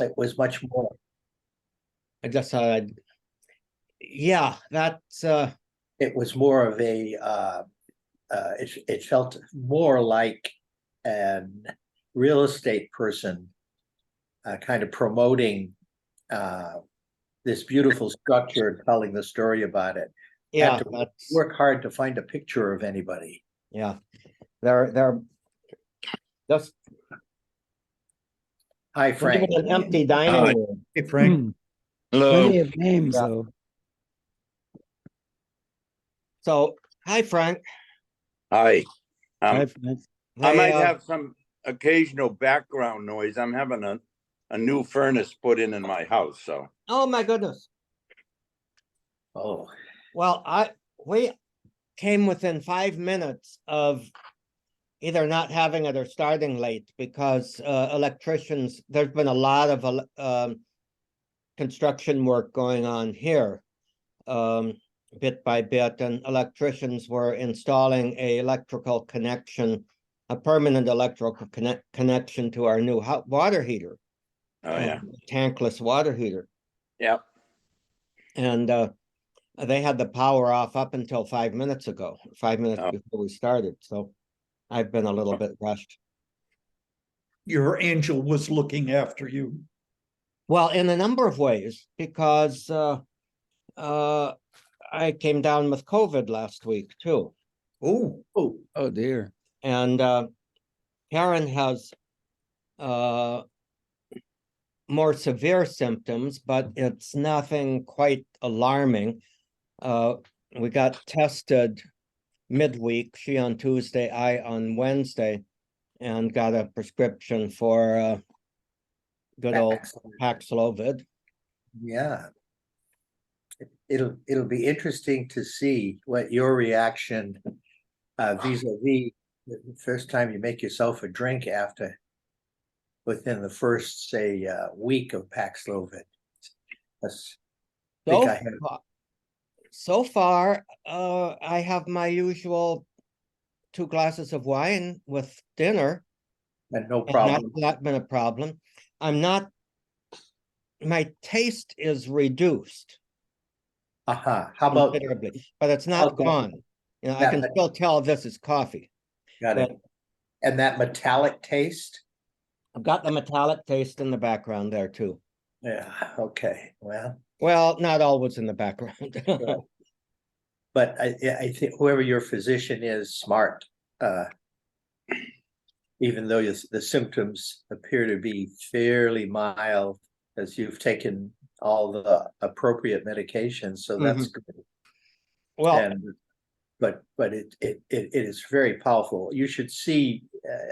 It was much more, I just thought yeah, that's it was more of a, it felt more like an real estate person kind of promoting this beautiful structure and telling the story about it. yeah, Had to that's work hard to find a picture of anybody. yeah. They're just Hi, Frank. even an empty dining room. Hey, Frank. Hello. Plenty of names, Yeah. though. So, hi Frank. Hi. Hi, Frank. I Hey, might have some occasional background noise. I'm having a new furnace put in my house, so. oh my goodness. Oh, Well, we came within 5 minutes of either not having it or starting late because electricians, there's been a lot of construction work going on here, bit by bit, and electricians were installing a electrical connection, a permanent electrical connection to our new water heater. Oh, yeah. Tankless water heater. Yep. And they had the power off up until 5 minutes ago, 5 minutes Oh. before we started. So I've been a little bit rushed. Your angel was looking after you. Well, in a number of ways, because I came down with COVID last week too. Oh, Oh, dear. And Karen has more severe symptoms, but it's nothing quite alarming. We got tested midweek, she on Tuesday, I on Wednesday, and got a prescription for good old Paxlovid. yeah. It'll be interesting to see what your reaction vis-a-vis the first time you make yourself a drink after within the first, say, week of Paxlovid. So, I have- so far, I have my usual 2 glasses of wine with dinner. And no And problem. that's not been a problem. My taste is reduced How about, considerably, but it's not Okay. gone. You know, I can That- still tell this is coffee. got But it, and that metallic taste? I've got the metallic taste in the background there too. Yeah, okay, well, Well, not always in the background. but I think whoever your physician is smart. Even though the symptoms appear to be fairly mild, as you've taken all the appropriate medications, so that's good. Well, And but it is very powerful. You should see,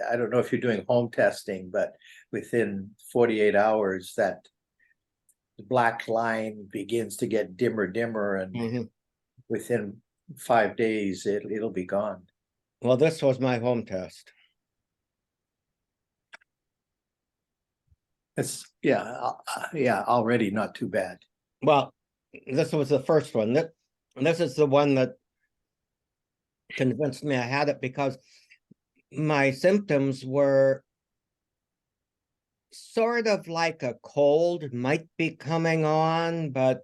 I don't know if you're doing home testing, but within 48 hours that the black line begins to get dimmer and mhm. within 5 days it'll be gone. Well, this was my home test. It's yeah, already not too bad. Well, this was the first one. This is the one that convinced me I had it because my symptoms were sort of like a cold might be coming on, but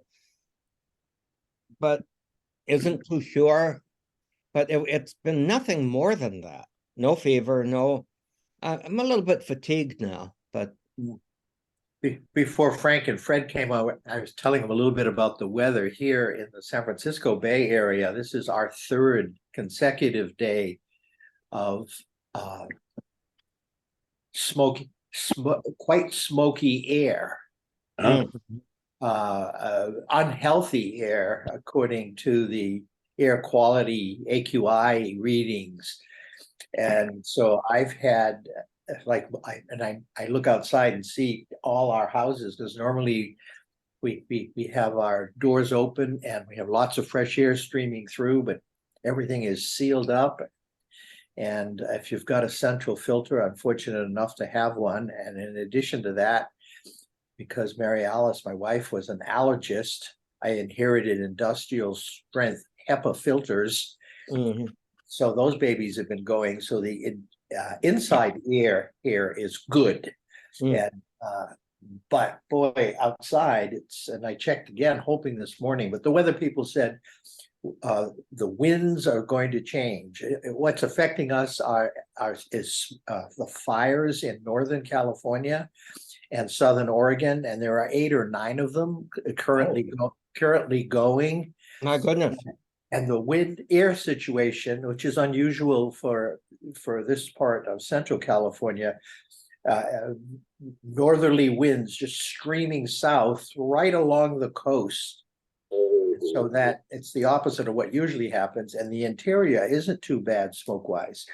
isn't too sure. But it's been nothing more than that. No fever, no. I'm a little bit fatigued now, but Before Frank and Fred came out, I was telling them a little bit about the weather here in the San Francisco Bay Area. This is our 3rd consecutive day of quite smoky air, Huh? unhealthy air, according to the air quality AQI readings. And so I've had I look outside and see all our houses, because normally we have our doors open and we have lots of fresh air streaming through, but everything is sealed up. And if you've got a central filter, I'm fortunate enough to have one. And in addition to that, because Mary Alice, my wife, was an allergist, I inherited industrial strength HEPA filters. mhm. So those babies have been going. So the inside air here is good. Mm. And But boy, outside and I checked again, hoping this morning, but the weather people said the winds are going to change. What's affecting us is the fires in Northern California and Southern Oregon, and there are 8 or 9 of them currently going. My goodness. And the wind air situation, which is unusual for this part of Central California, northerly winds just streaming south right along the coast. So that it's the opposite of what usually happens, and the interior isn't too bad smoke-wise.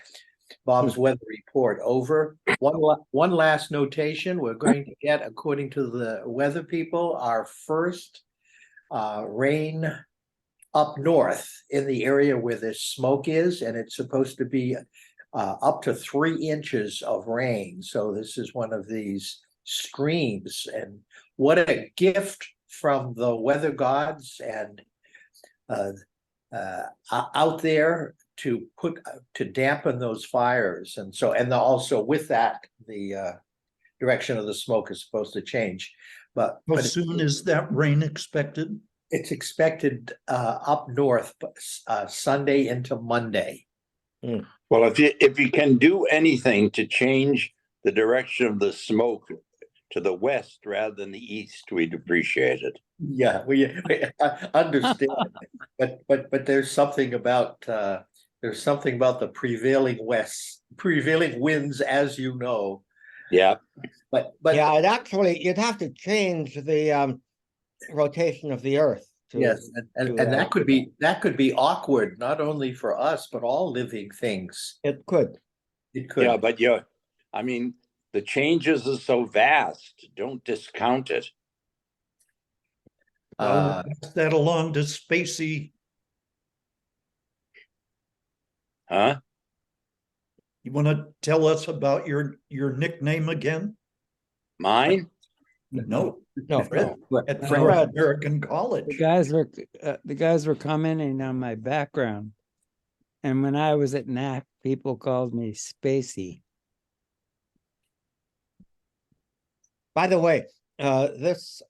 Bob's weather report over. One last notation, we're going to get, according to the weather people, our first rain up north in the area where this smoke is, and it's supposed to be up to 3 inches of rain. So this is one of these streams, and what a gift from the weather gods and out there to dampen those fires. And so, and also with that, the direction of the smoke is supposed to change. But How soon is that rain expected? it's expected up north Sunday into Monday. Well, if you can do anything to change the direction of the smoke to the west rather than the east, we'd appreciate it. Yeah, we understand, but there's something about the prevailing winds, as you know. Yeah, But Yeah, you'd have to change the rotation of the earth. yes, and that could be awkward, not only for us, but all living things. It could. It could. yeah, but I mean, the changes are so vast, don't discount it. I'll pass that along to Spacey. Huh? You want to tell us about your nickname again? Mine? No, No, Fred, at Fred. North American College. The guys were commenting on my background. And when I was at NAC, people called me Spacey. by the way, this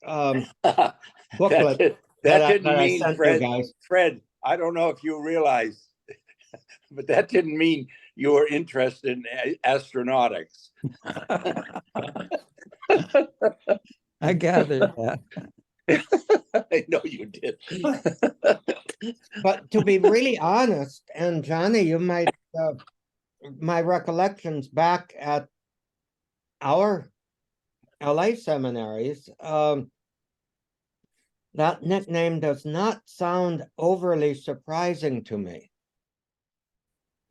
booklet That that I didn't mean, sent you Fred, guys. Fred, I don't know if you realize, but that didn't mean you were interested in astronautics. I gathered that. I know you did. But to be really honest, and Johnny, you might, my recollections back at our LA seminaries, that nickname does not sound overly surprising to me.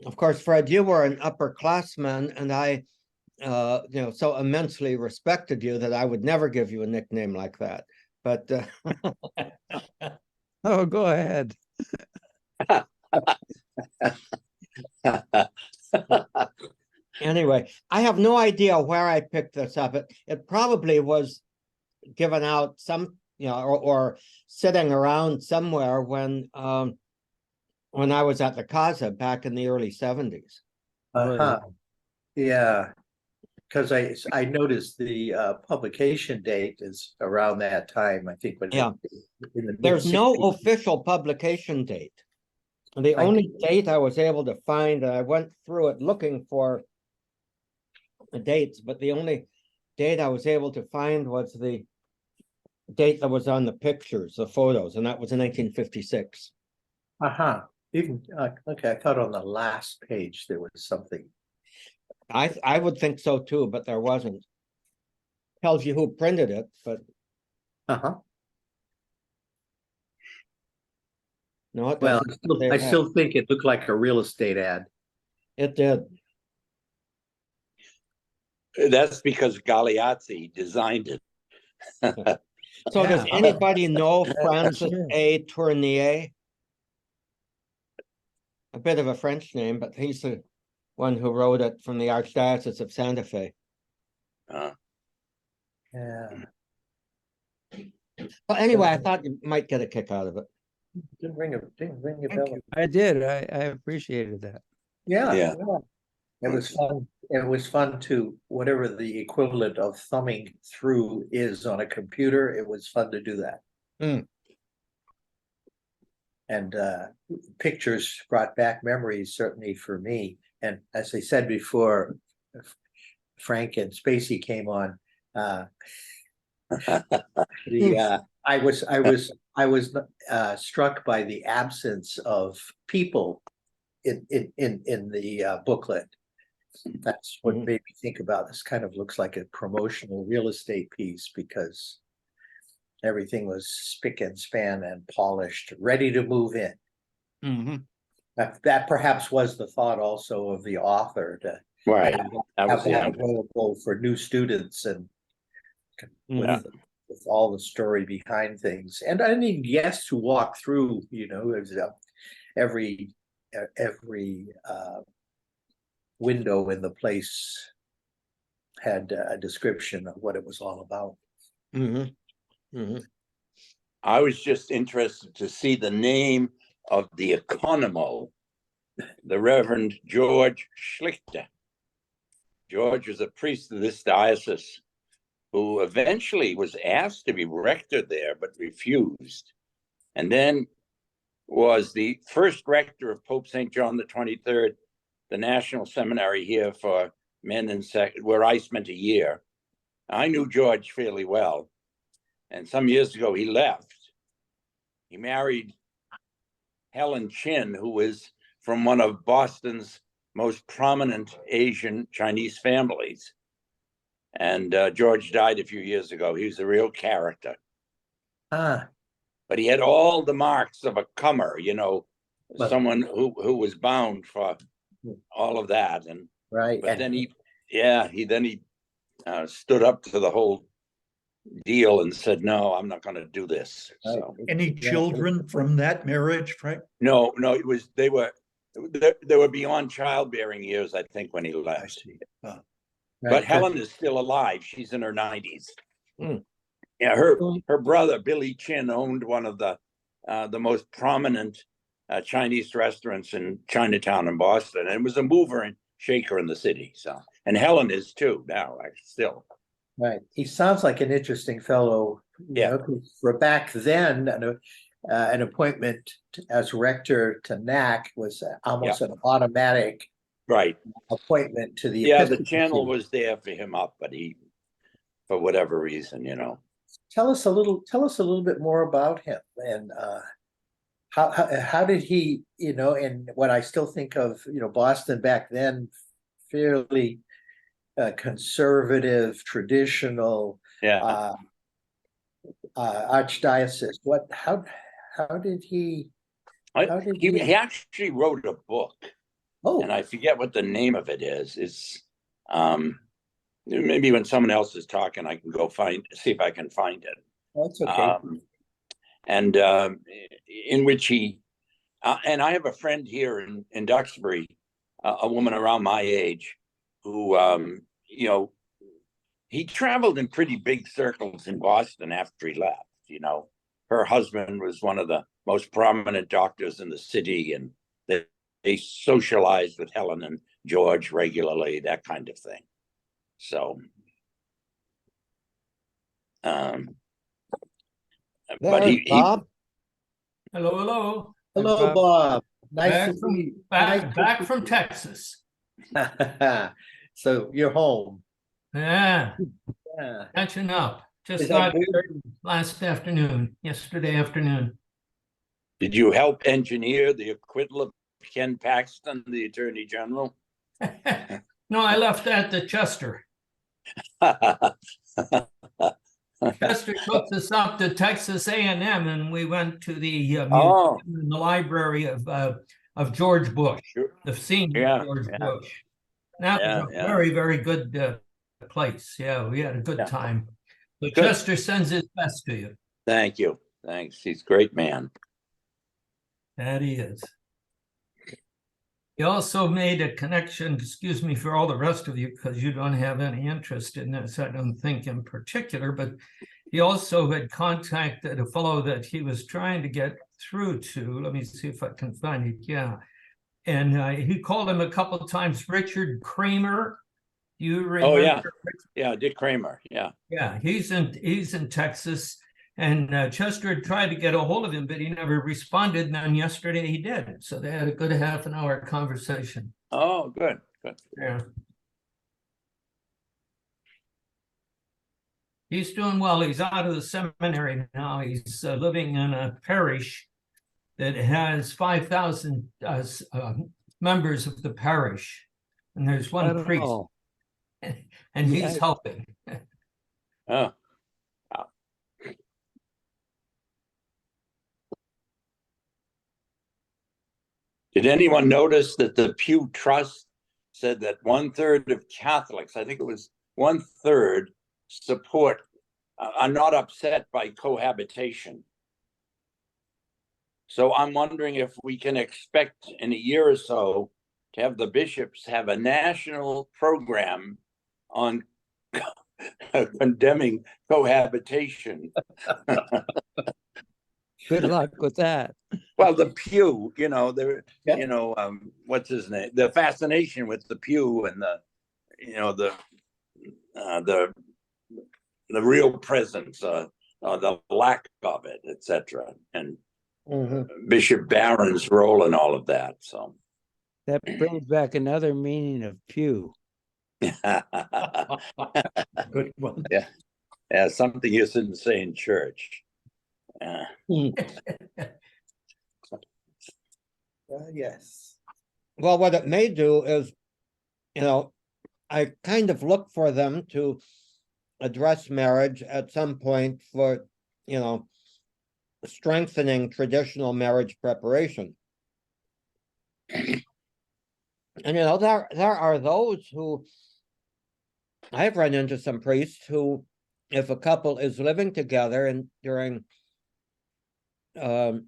Of course, Fred, you were an upperclassman, and I, so immensely respected you that I would never give you a nickname like that. But Oh, go ahead. anyway, I have no idea where I picked this up. It probably was given out or sitting around somewhere when I was at the Casa back in the early 70s. Yeah, because I noticed the publication date is around that time, I think. Yeah. in the There's no mid-60s. official publication date. The only date I was able to find, and I went through it looking for the dates, but the only date I was able to find was the date that was on the pictures, the photos, and that was in 1956. Even okay, I thought on the last page there was something. I would think so too, but there wasn't. Tells you who printed it, but no, it Well, doesn't. I still think it looked like a real estate ad. It did. That's because Galeazzi designed it. So does Yeah. anybody know for Francis sure. A. Tournier? A bit of a French name, but he's the one who wrote it from the Archdiocese of Santa Fe. Yeah. Well, anyway, I thought you might get a kick out of it. Didn't ring a Thank bell. you. I did. I appreciated that. Yeah. Yeah. It was fun. it was fun to, whatever the equivalent of thumbing through is on a computer, it was fun to do that. Hmm. And pictures brought back memories, certainly for me. And as I said before, Frank and Spacey came on. I was struck by the absence of people in the booklet. That's what Mhm. made me think about this. Kind of looks like a promotional real estate piece because everything was spick and span and polished, ready to move in. Mhm. That perhaps was the thought also of the author to Right. have That was the that idea. available for new students and Mhm. with all the story behind things. And I need guests who walk through, there's every window in the place had a description of what it was all about. Mhm. Mhm. I was just interested to see the name of the economo, the Reverend George Schlichter. George was a priest of this diocese who eventually was asked to be rector there, but refused. And then was the first rector of Pope St. John the 23rd, the National Seminary here for men and sex, where I spent a year. I knew George fairly well. And some years ago, he left. He married Helen Chin, who was from one of Boston's most prominent Asian Chinese families. And George died a few years ago. He was a real character. Ah, But he had all the marks of a comer, But- someone who was bound for all of that. And right. but And then he stood up to the whole deal and said, "No, I'm not going to do this." So Any children from that marriage, Frank? no, they were beyond childbearing years, I think, when he I left. see. Right, But Helen is still alive. She's in her 90s. Hmm. Yeah, her brother Billy Chin owned one of the most prominent Chinese restaurants in Chinatown in Boston, and was a mover and shaker in the city. So, and Helen is too now, still. Right, he sounds like an interesting fellow. Yeah. For back then, an appointment as rector to NAC was almost an automatic Right. appointment to the Yeah, the episcopal channel see. was there for him up, but he, for whatever reason, Tell us a little bit more about him and how did he, and what I still think of, Boston back then, fairly conservative, traditional Yeah. archdiocese. How did he? How did He actually wrote a book, Oh, and I forget what the name of it is. It's maybe when someone else is talking, I can go see if I can find it. that's okay. And in which he, and I have a friend here in Duxbury, a woman around my age, who, he traveled in pretty big circles in Boston after he left. Her husband was one of the most prominent doctors in the city, and they socialized with Helen and George regularly, that kind of thing. So, but There's Bob. Hello. Hello, Bob. Bob. Nice Back to from see you. back from Texas. So you're home. Yeah, Yeah. catching up. Is Just that got good? here yesterday afternoon. did you help engineer the acquittal of Ken Paxton, the Attorney General? No, I left that to Chester. Chester took us up to Texas A&M, and we went to the Oh, museum in the library of George Bush, sure. the senior Yeah, George yeah. Bush. That Yeah, was a yeah. very, very good place. Yeah, we had a good Yeah. time. So Good. Chester sends his best to you. Thank you. Thanks. He's a great man. That he is. He also made a connection, excuse me for all the rest of you, because you don't have any interest in this, I don't think in particular, but he also had contacted a fellow that he was trying to get through to. Let me see if I can find it. Yeah. And he called him a couple of times, Richard Kramer. Do you Oh, yeah. remember? Yeah, Dick Kramer, yeah. Yeah, he's in Texas, and Chester had tried to get a hold of him, but he never responded. And then yesterday he did, so they had a good half-an-hour conversation. Oh, good, good. Yeah. He's doing well. He's out of the seminary now. He's living in a parish that has 5,000 members of the parish, and there's one priest, Oh, and he's Yeah. helping. Oh, did anyone notice that the Pew Trust said that 1/3 of Catholics, I think it was 1/3, support, are not upset by cohabitation? So I'm wondering if we can expect in a year or so to have the bishops have a national program on condemning cohabitation. good luck with that. Well, the pew, you know, there, Yeah. you know, what's his name? The fascination with the pew and the, you know, the real presence, the lack of it, etc. And Bishop Barron's role in all of that. So That brings back another meaning of pew. Good one. yeah, something you shouldn't say in church. Yes. Well, what it may do is, I kind of look for them to address marriage at some point for, strengthening traditional marriage preparation. And, there are those who, I've run into some priests who, if a couple is living together and during the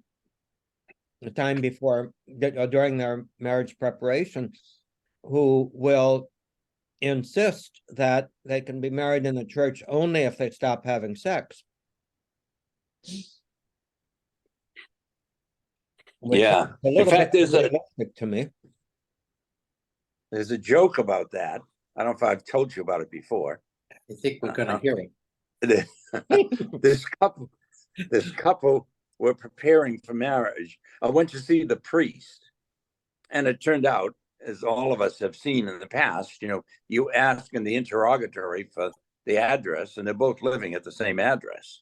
time before, during their marriage preparation, who will insist that they can be married in the church only if they stop having sex. Which Yeah. is a little In fact, bit unrealistic to me. there's a joke about that. I don't know if I've told you about it before. I think we're gonna hear it. This couple were preparing for marriage. I went to see the priest, and it turned out, as all of us have seen in the past, you ask in the interrogatory for the address, and they're both living at the same address.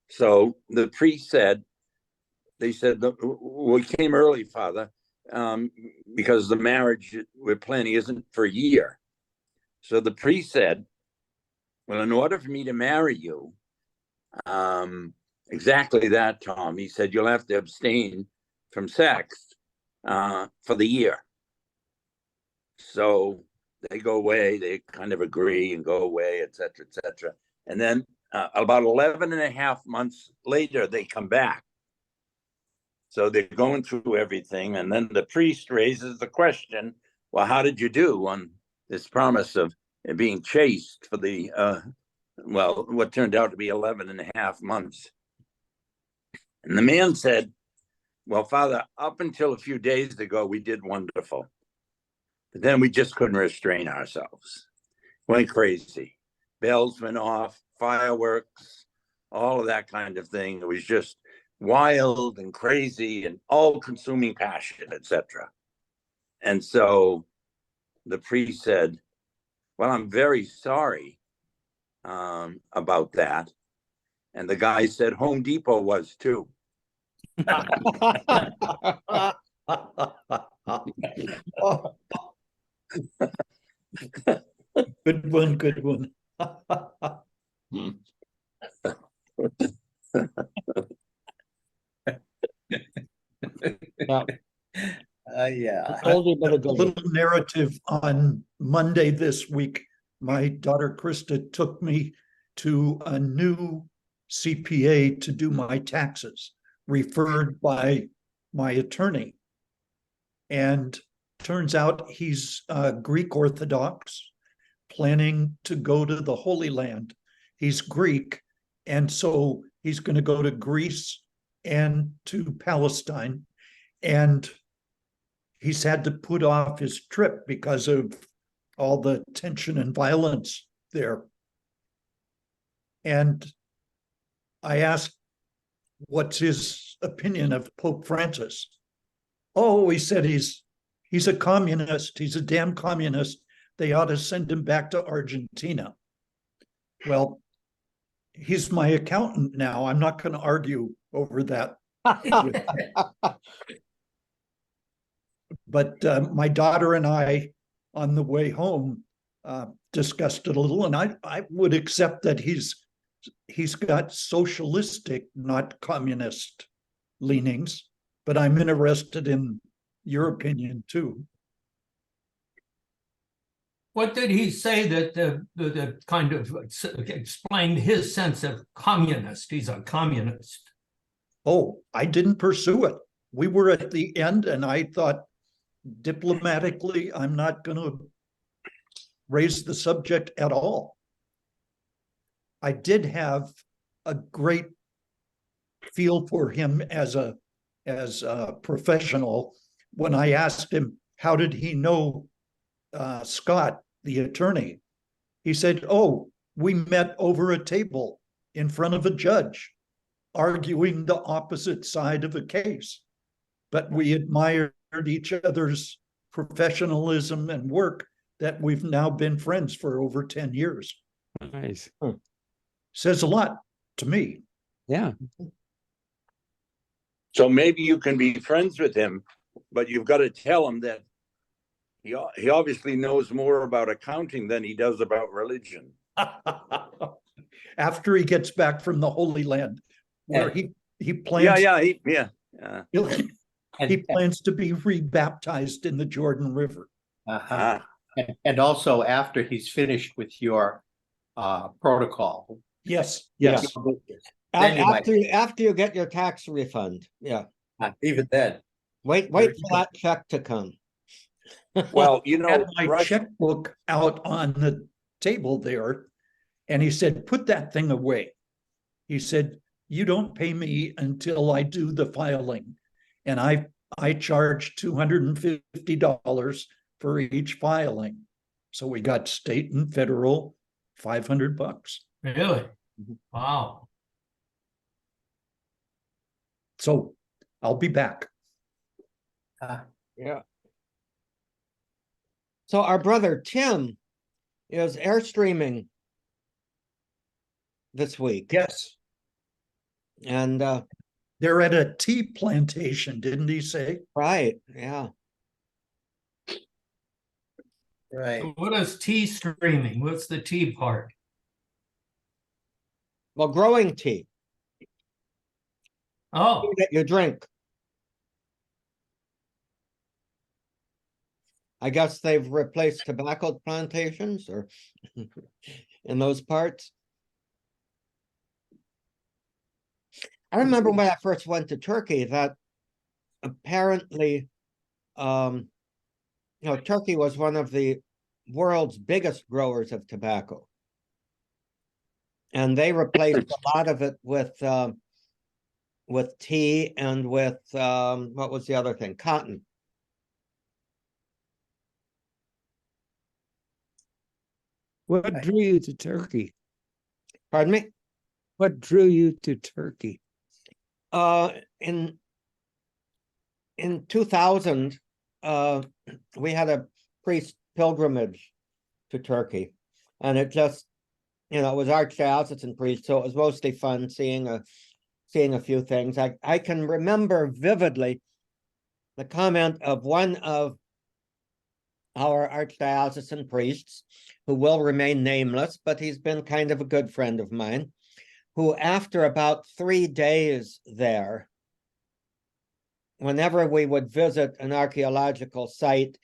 So the priest said, they said, we came early, Father, because the marriage we're planning isn't for a year. So the priest said, well, in order for me to marry you, exactly that, Tom, he said, you'll have to abstain from sex for the year. So they go away, they kind of agree and go away, et cetera, et cetera. And then about 11 and a half months later, they come back. So they're going through everything. And then the priest raises the question, well, how did you do on this promise of being chaste for the, what turned out to be 11 and a half months? And the man said, well, Father, up until a few days ago, we did wonderful. But then we just couldn't restrain ourselves. Went crazy. Bells went off, fireworks, all of that kind of thing. It was just wild and crazy and all-consuming passion, etc. And so the priest said, well, I'm very sorry about that. And the guy said, Home Depot was too. Good one, good one. Yeah. Oldie but a A goodie. little narrative on Monday this week. My daughter Krista took me to a new CPA to do my taxes, referred by my attorney. And turns out he's Greek Orthodox, planning to go to the Holy Land. He's Greek, and so he's going to go to Greece and to Palestine. And he's had to put off his trip because of all the tension and violence there. And I asked, what's his opinion of Pope Francis? Oh, he said he's a communist. He's a damn communist. They ought to send him back to Argentina. Well, he's my accountant now. I'm not going to argue over that. But my daughter and I, on the way home, discussed it a little, and I would accept that he's got socialistic, not communist leanings, but I'm interested in your opinion too. What did he say that kind of explained his sense of communist? He's a communist. Oh, I didn't pursue it. We were at the end, and I thought diplomatically, I'm not going to raise the subject at all. I did have a great feel for him as a professional when I asked him, how did he know Scott, the attorney? He said, oh, we met over a table in front of a judge, arguing the opposite side of a case. But we admired each other's professionalism and work that we've now been friends for over 10 years. Nice. Says a lot to me. Yeah. So maybe you can be friends with him, but you've got to tell him that he obviously knows more about accounting than he does about religion. After he gets back from the Holy Land, where he plans, he plans to be rebaptized in the Jordan River. Uh-huh. And also after he's finished with your protocol. Yes. Then you might- After you get your tax refund, yeah. Even then. Wait for that check to come. Well, I had my checkbook out on the table there, and he said, put that thing away. He said, you don't pay me until I do the filing. And I charge $250 for each filing. So we got state and federal $500. Really? Wow. So I'll be back. Yeah. So our brother Tim is airstreaming this week. Yes. And They're at a tea plantation, didn't he say? right, yeah. Right. What is tea streaming? What's the tea part? Well, growing tea Oh, that you drink. I guess they've replaced tobacco plantations or in those parts. I remember when I first went to Turkey that apparently, Turkey was one of the world's biggest growers of tobacco. And they replaced a lot of it with tea and with, what was the other thing? Cotton. What drew you to Turkey? Pardon me? What drew you to Turkey? In 2000, we had a priest pilgrimage to Turkey, and it just, it was archdiocesan priest, so it was mostly fun seeing a few things. I can remember vividly the comment of one of our archdiocesan priests, who will remain nameless, but he's been kind of a good friend of mine, who after about 3 days there, whenever we would visit an archaeological site,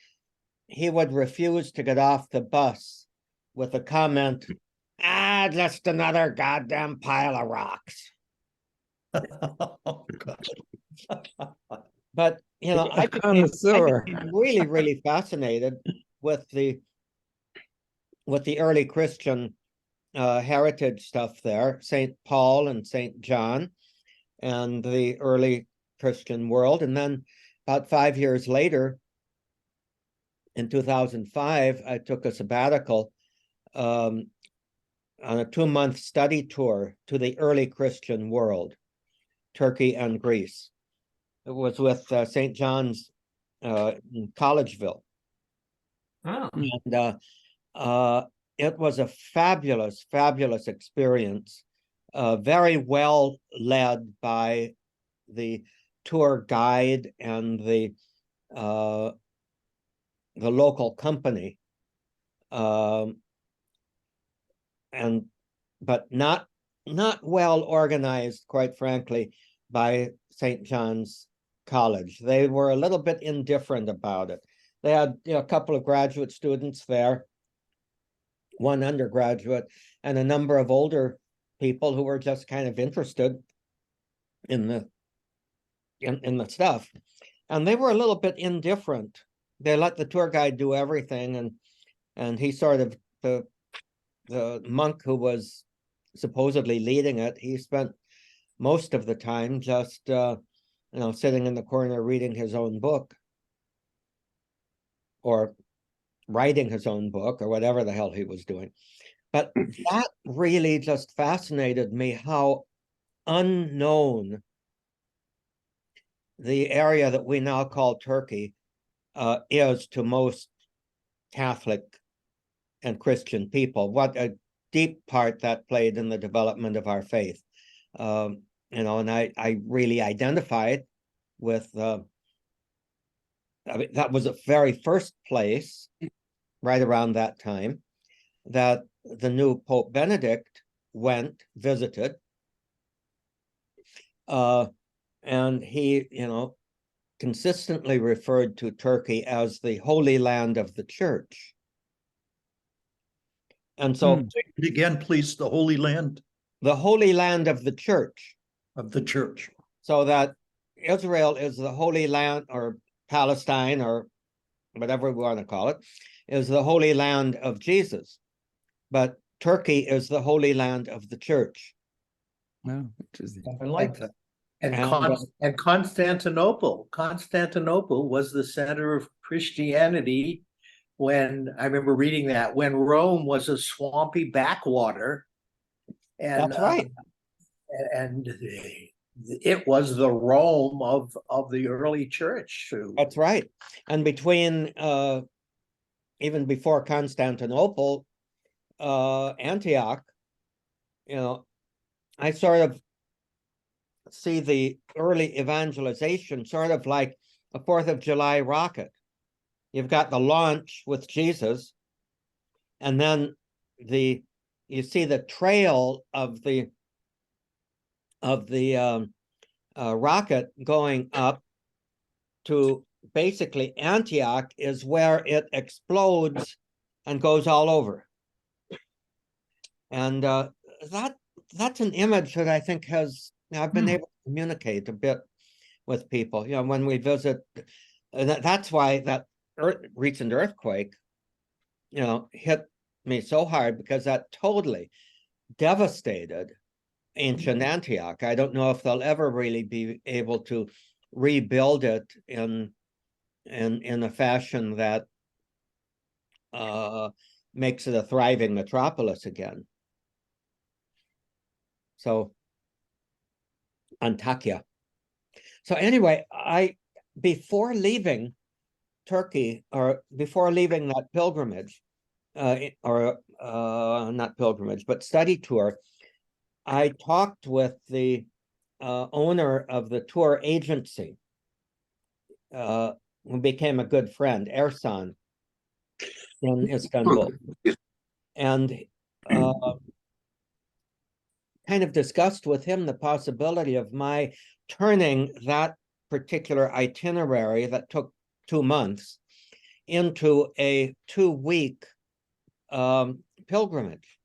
he would refuse to get off the bus with a comment, just another goddamn pile of rocks. Oh, God. But, I Connoisseur. became really, really fascinated with the early Christian heritage stuff there, St. Paul and St. John and the early Christian world. And then about 5 years later, in 2005, I took a sabbatical on a 2-month study tour to the early Christian world, Turkey and Greece. It was with St. John's in Collegeville. Oh, And it was a fabulous, fabulous experience, very well led by the tour guide and the local company, but not well organized, quite frankly, by St. John's College. They were a little bit indifferent about it. They had a couple of graduate students there, one undergraduate, and a number of older people who were just kind of interested in the stuff. And they were a little bit indifferent. They let the tour guide do everything, and he sort of, the monk who was supposedly leading it, he spent most of the time just sitting in the corner reading his own book, or writing his own book, or whatever the hell he was doing. But that really just fascinated me, how unknown the area that we now call Turkey is to most Catholic and Christian people. What a deep part that played in the development of our faith. And I really identified with that was the very first place, right around that time, that the new Pope Benedict visited, and he, consistently referred to Turkey as the Holy Land of the Church. And so, Again, please, the Holy Land the Holy Land of the Church. of the Church. So that Israel is the Holy Land, or Palestine, or whatever we want to call it, is the Holy Land of Jesus. But Turkey is the Holy Land of the Church. Oh, interesting. I like that. And And, Constantinople was the center of Christianity when, I remember reading that, when Rome was a swampy backwater. And That's right. And it was the Rome of the early church. That's right. And between even before Constantinople, Antioch, I sort of see the early evangelization sort of like a 4th of July rocket. You've got the launch with Jesus, and then you see the trail of the rocket going up to basically Antioch, is where it explodes and goes all over. And that's an image that I think I've been able to communicate a bit with people. When we visit, that's why that recent earthquake, hit me so hard, because that totally devastated ancient Antioch. I don't know if they'll ever really be able to rebuild it in a fashion that makes it a thriving metropolis again. So, Antakya. So anyway, before leaving Turkey, or before leaving that pilgrimage, or not pilgrimage, but study tour, I talked with the owner of the tour agency, who became a good friend, Ersan, in Istanbul, and kind of discussed with him the possibility of my turning that particular itinerary that took 2 months into a 2-week pilgrimage,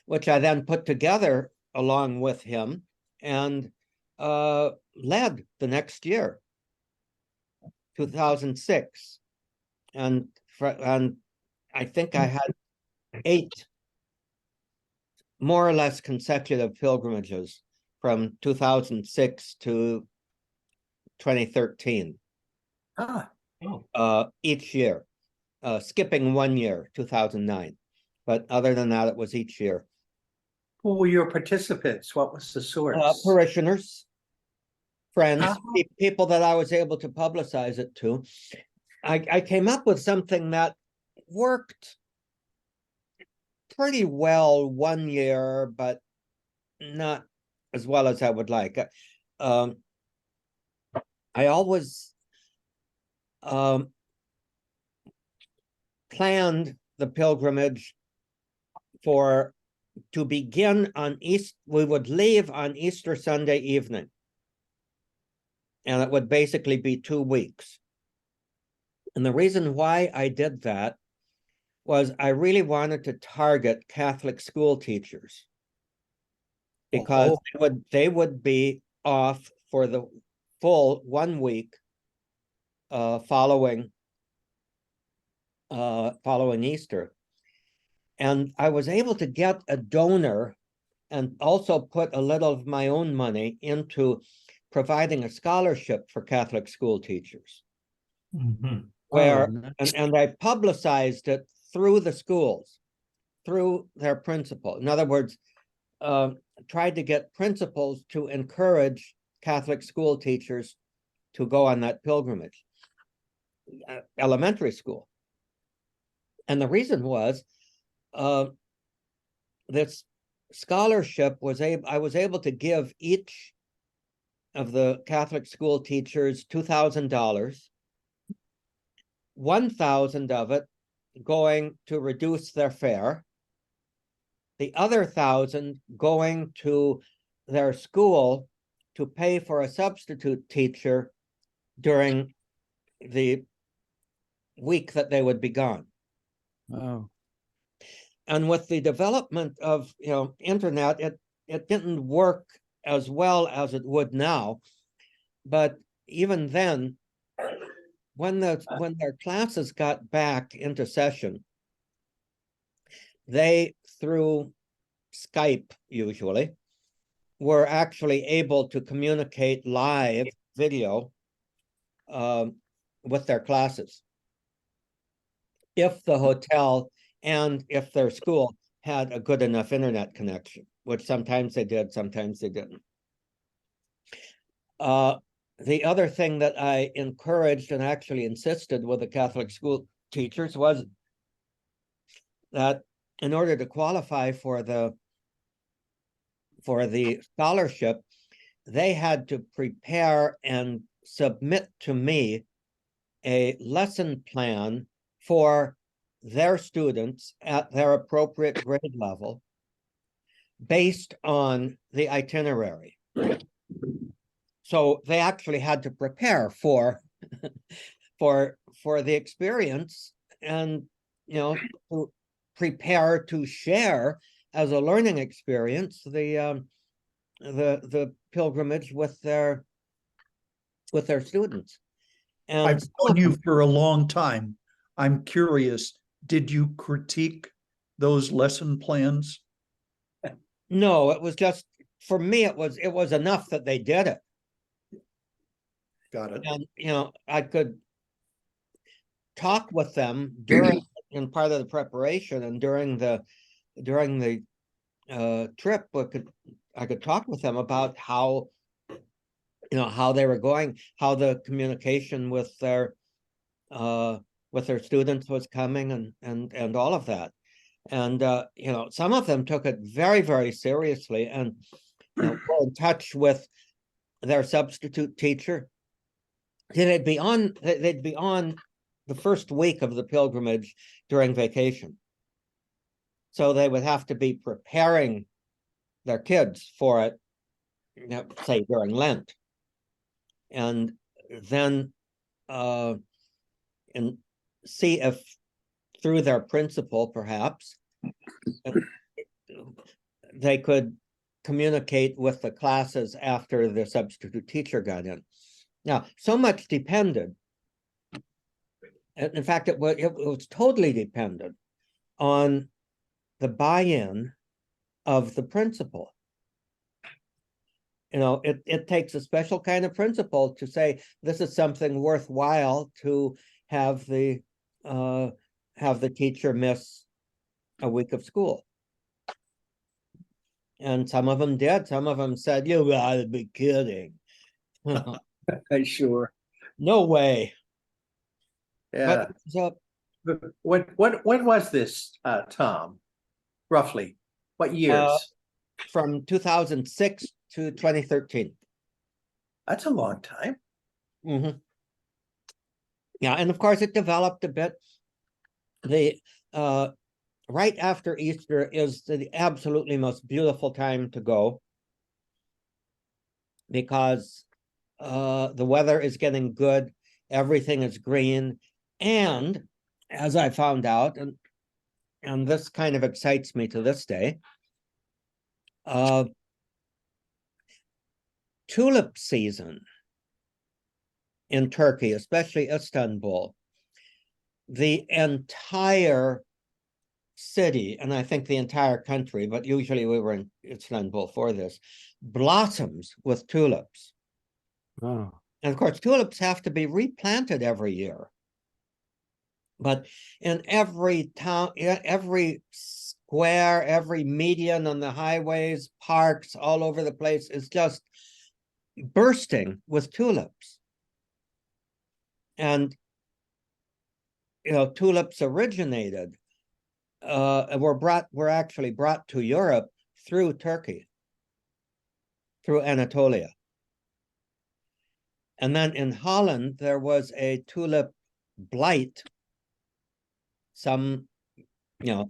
which I then put together along with him and led the next year, 2006. And I think I had 8 more or less consecutive pilgrimages from 2006 to 2013. each year, skipping 1 year, 2009. But other than that, it was each year. Who were your participants? What was the source? Parishioners, friends, Uh-huh. people that I was able to publicize it to. I came up with something that worked pretty well 1 year, but not as well as I would like. I always planned the pilgrimage to begin on we would leave on Easter Sunday evening. And it would basically be 2 weeks. And the reason why I did that was I really wanted to target Catholic school teachers, because they would be off for the full 1 week following Easter. And I was able to get a donor and also put a little of my own money into providing a scholarship for Catholic school teachers. Mhm. Where, nice. and I publicized it through the schools, through their principal. In other words, tried to get principals to encourage Catholic school teachers to go on that pilgrimage, elementary school. And the reason was, this scholarship I was able to give each of the Catholic school teachers $2,000, 1,000 of it going to reduce their fare, the other 1,000 going to their school to pay for a substitute teacher during the week that they would be gone. Oh, And with the development of internet, it didn't work as well as it would now. But even then, when their classes got back into session, they, through Skype usually, were actually able to communicate live video with their classes, if the hotel and if their school had a good enough internet connection, which sometimes they did, sometimes they didn't. The other thing that I encouraged and actually insisted with the Catholic school teachers was that in order to qualify for the scholarship, they had to prepare and submit to me a lesson plan for their students at their appropriate grade level based on the itinerary. So they actually had to prepare for the experience, and to prepare to share as a learning experience the pilgrimage with their students. And I've known you for a long time. I'm curious, did you critique those lesson plans? no, it was just, for me, it was enough that they did it. Got it. And I could talk with them during in part of the preparation and during the trip. I could talk with them about how how they were going, how the communication with their students was coming, and all of that. And some of them took it very, very seriously, and were in touch with their substitute teacher. They'd be on the first week of the pilgrimage during vacation. So they would have to be preparing their kids for it, say during Lent. And then and see if through their principal, perhaps, they could communicate with the classes after the substitute teacher got in. Now, so much depended, in fact, it was totally dependent on the buy-in of the principal. It takes a special kind of principal to say, this is something worthwhile to have the teacher miss a week of school. And some of them did. Some of them said, "You gotta be kidding." Sure. No way. Yeah. But so When was this, Tom? Roughly, what years? from 2006 to 2013. That's a long time. Mhm. Yeah, and of course it developed a bit. The right after Easter is the absolutely most beautiful time to go, because the weather is getting good, everything is green, and as I found out, and this kind of excites me to this day, tulip season in Turkey, especially Istanbul, the entire city, and I think the entire country, but usually we were in Istanbul for this, blossoms with tulips. Oh, And of course, tulips have to be replanted every year. But in every town, every square, every median on the highways, parks, all over the place is just bursting with tulips. And, tulips originated, were actually brought to Europe through Turkey, through Anatolia. And then in Holland, there was a tulip blight some, a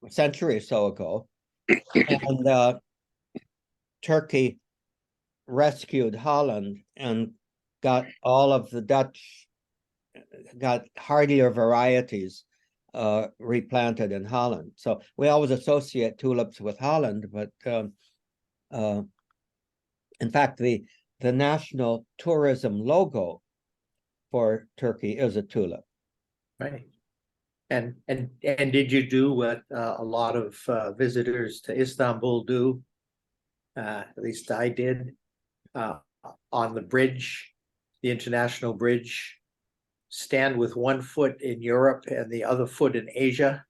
century or so ago. And Turkey rescued Holland and got all of the Dutch, got hardier varieties replanted in Holland. So we always associate tulips with Holland, but in fact, the national tourism logo for Turkey is a tulip. Right. And did you do what a lot of visitors to Istanbul do? At least I did. On the bridge, the international bridge, stand with one foot in Europe and the other foot in Asia.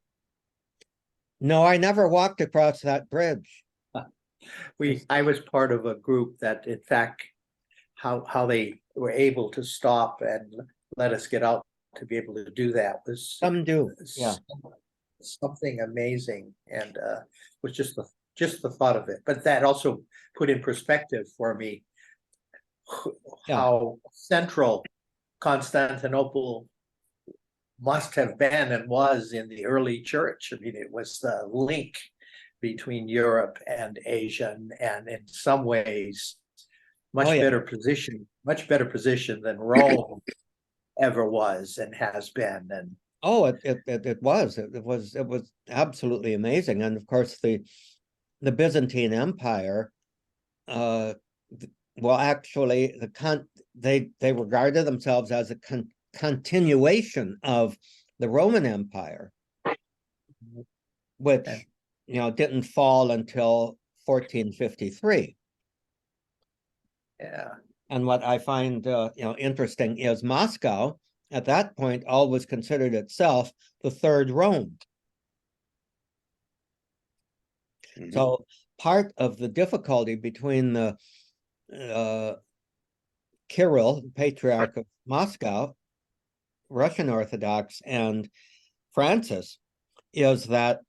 No, I never walked across that bridge. I was part of a group that, in fact, how they were able to stop and let us get out to be able to do that was Some do, yeah. something amazing, and was just the thought of it. But that also put in perspective for me how central Constantinople must have been and was in the early church. I mean, it was the link between Europe and Asia, and in some ways much better position than Rome ever was and has been. And it was absolutely amazing. And of course the Byzantine Empire, well, actually they regarded themselves as a continuation of the Roman Empire, which didn't fall until 1453. yeah. And what I find interesting is Moscow at that point always considered itself the third Rome. Mhm. So part of the difficulty between the Kirill, Patriarch of Moscow, Russian Orthodox, and Francis is that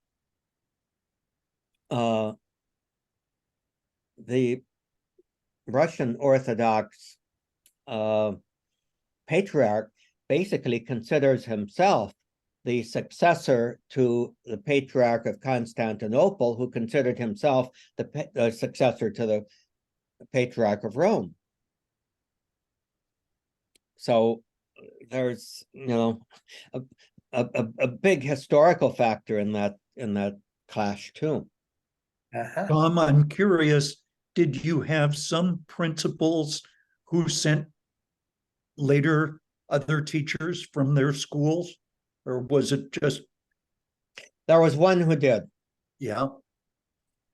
the Russian Orthodox patriarch basically considers himself the successor to the Patriarch of Constantinople, who considered himself the successor to the Patriarch of Rome. So there's a big historical factor in that clash too. Tom, I'm curious, did you have some principals who sent later other teachers from their schools, or was it just? There was one who did. Yeah.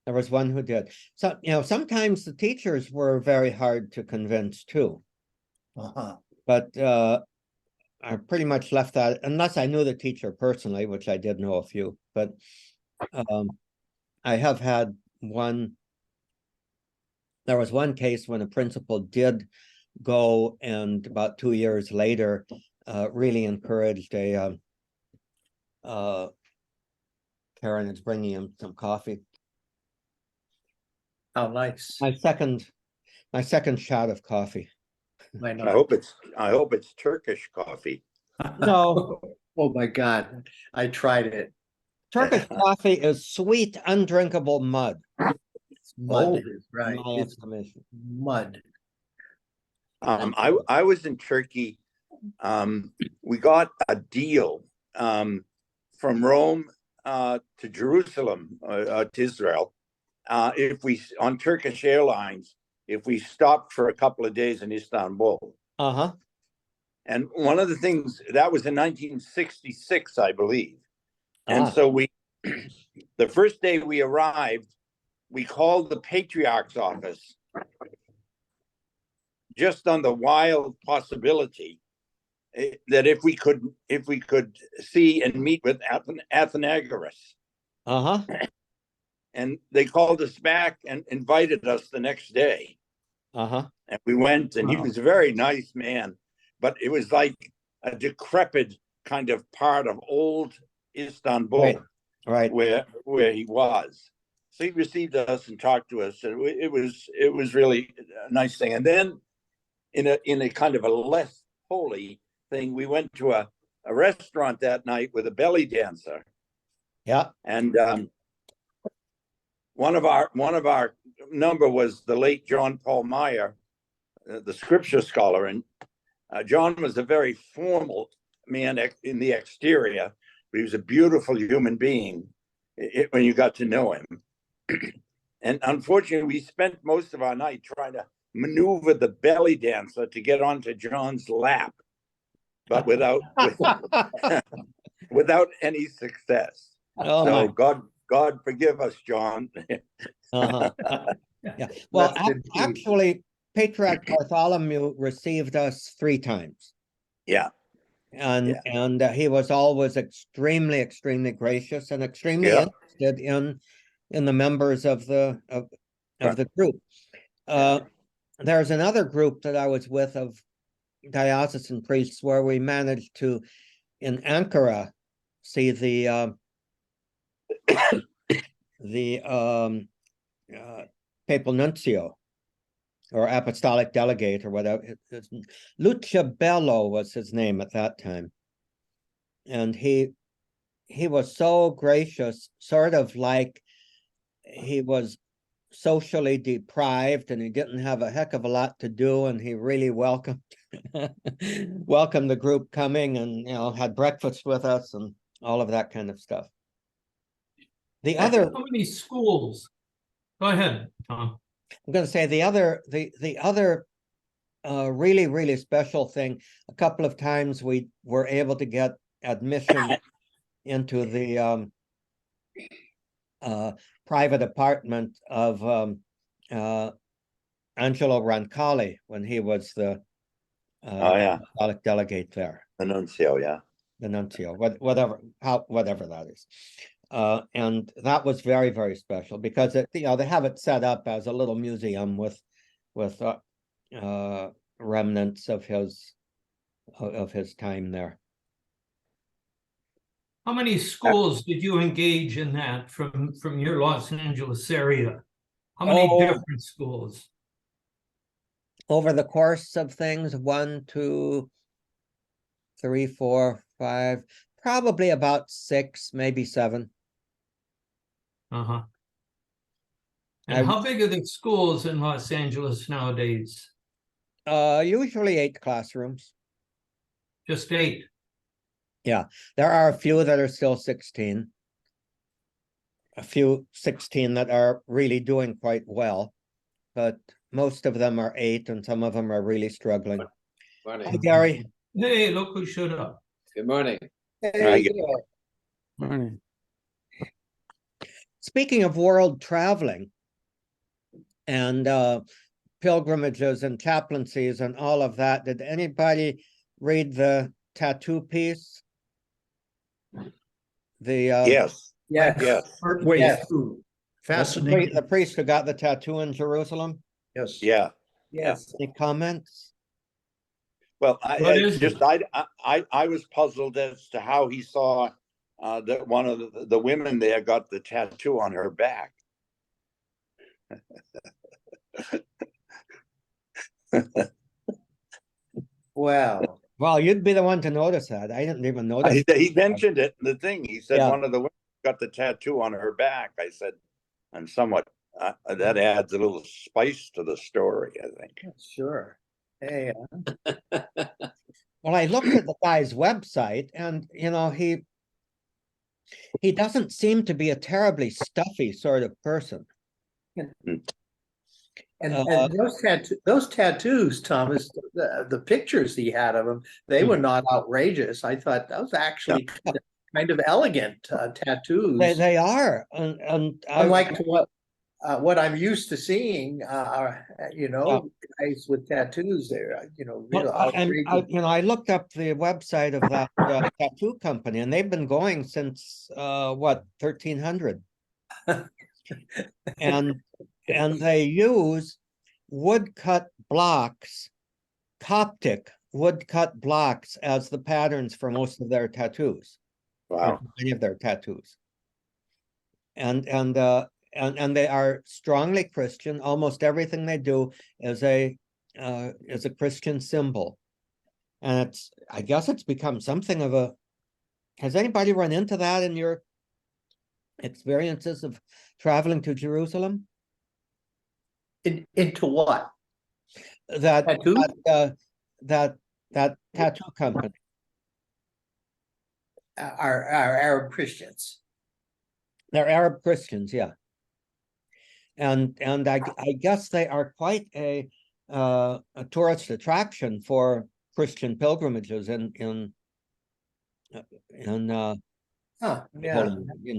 There was one who did. So, sometimes the teachers were very hard to convince too. Uh-huh. But I pretty much left that unless I knew the teacher personally, which I did know a few, but I have had there was one case when a principal did go and about 2 years later, really encouraged Karen is bringing him some coffee. How nice. My second shot of coffee. Why I not? hope it's Turkish coffee. No, Oh, my God. I tried it. Turkish coffee is sweet, undrinkable mud. It's mud, Oh, is right. my It's estimation. mud. I was in Turkey. We got a deal from Rome to Jerusalem, to Israel. If we on Turkish Airlines, if we stopped for a couple of days in Istanbul. Uh-huh. And one of the things that was in 1966, I believe. And Ah. so the first day we arrived, we called the patriarch's office just on the wild possibility that if we could see and meet with Athenagoras. Uh-huh. And they called us back and invited us the next day. Uh-huh. And we went, and he was a very nice man, but it was like a decrepit kind of part of old Istanbul, Right. where he was. So he received us and talked to us, and it was really a nice thing. And then in a kind of a less holy thing, we went to a restaurant that night with a belly dancer. Yeah. And one of our number was the late John Paul Meyer, the scripture scholar, and John was a very formal man in the exterior, but he was a beautiful human being when you got to know him. And unfortunately, we spent most of our night trying to maneuver the belly dancer to get onto John's lap, but without any success. Oh, So my. God forgive us, John. Uh-huh. Yeah. Well, Rest in peace. actually, Patriarch Bartholomew received us 3 times. Yeah. And he was always extremely, extremely gracious and extremely Yeah. interested in the members of the group. There's another group that I was with of diocesan priests where we managed to, in Ankara, see the papal nuncio or apostolic delegate or whatever. Lucia Bello was his name at that time. And he was so gracious, sort of like he was socially deprived and he didn't have a heck of a lot to do, and he really welcomed the group coming and had breakfast with us and all of that kind of stuff. The other, How many schools? Go ahead, Tom. I'm going to say the other really, really special thing, a couple of times we were able to get admission into the private apartment of Angelo Roncalli when he was the apostolic delegate there. The nuncio, yeah. The nuncio, whatever that is. And that was very, very special because they have it set up as a little museum with remnants of his time there. How many schools did you engage in that from your Los Angeles area? How many different schools? Over the course of things, 1, 2, 3, 4, 5, probably about 6, maybe 7. Uh-huh. And how big are the schools in Los Angeles nowadays? Usually 8 classrooms. Just 8. Yeah, there are a few that are still 16. A few 16 that are really doing quite well, but most of them are 8 and some of them are really struggling. Morning. Hi, Gary. Hey, look who showed up. Good morning. Hey, Morning. Speaking of world traveling and pilgrimages and chaplaincies and all of that, did anybody read the tattoo piece? The Yes, Yes. yes, Partway Yes. through. the Fascinating. priest who got the tattoo in Jerusalem. Yes. yeah. Yes. Any comments? Well, What is it? I was puzzled as to how he saw that one of the women there got the tattoo on her back. Well, Well, you'd be the one to notice that. I didn't even notice. He mentioned it in the thing. He said Yeah. one of the women got the tattoo on her back. I said, I'm somewhat, that adds a little spice to the story, I think. sure. Hey, Well, I looked at the guy's website, and you know, he doesn't seem to be a terribly stuffy sort of person. and those tattoos, Thomas, the pictures he had of them, they were not outrageous. I thought that was actually kind of elegant tattoos. They are, and Unlike to what I'm used to seeing, guys with tattoos, they're real outrageous. I looked up the website of that tattoo company, and they've been going since 1300, and they use woodcut blocks, Coptic woodcut blocks as the patterns for most of their tattoos. Wow. Many of their tattoos, and they are strongly Christian. Almost everything they do is a Christian symbol, and I guess it's become something of a. Has anybody run into that in your experiences of traveling to Jerusalem? Into what? That Tattoo? that tattoo company. Our Arab Christians. They're Arab Christians, yeah. And I guess they are quite a tourist attraction for Christian pilgrimages in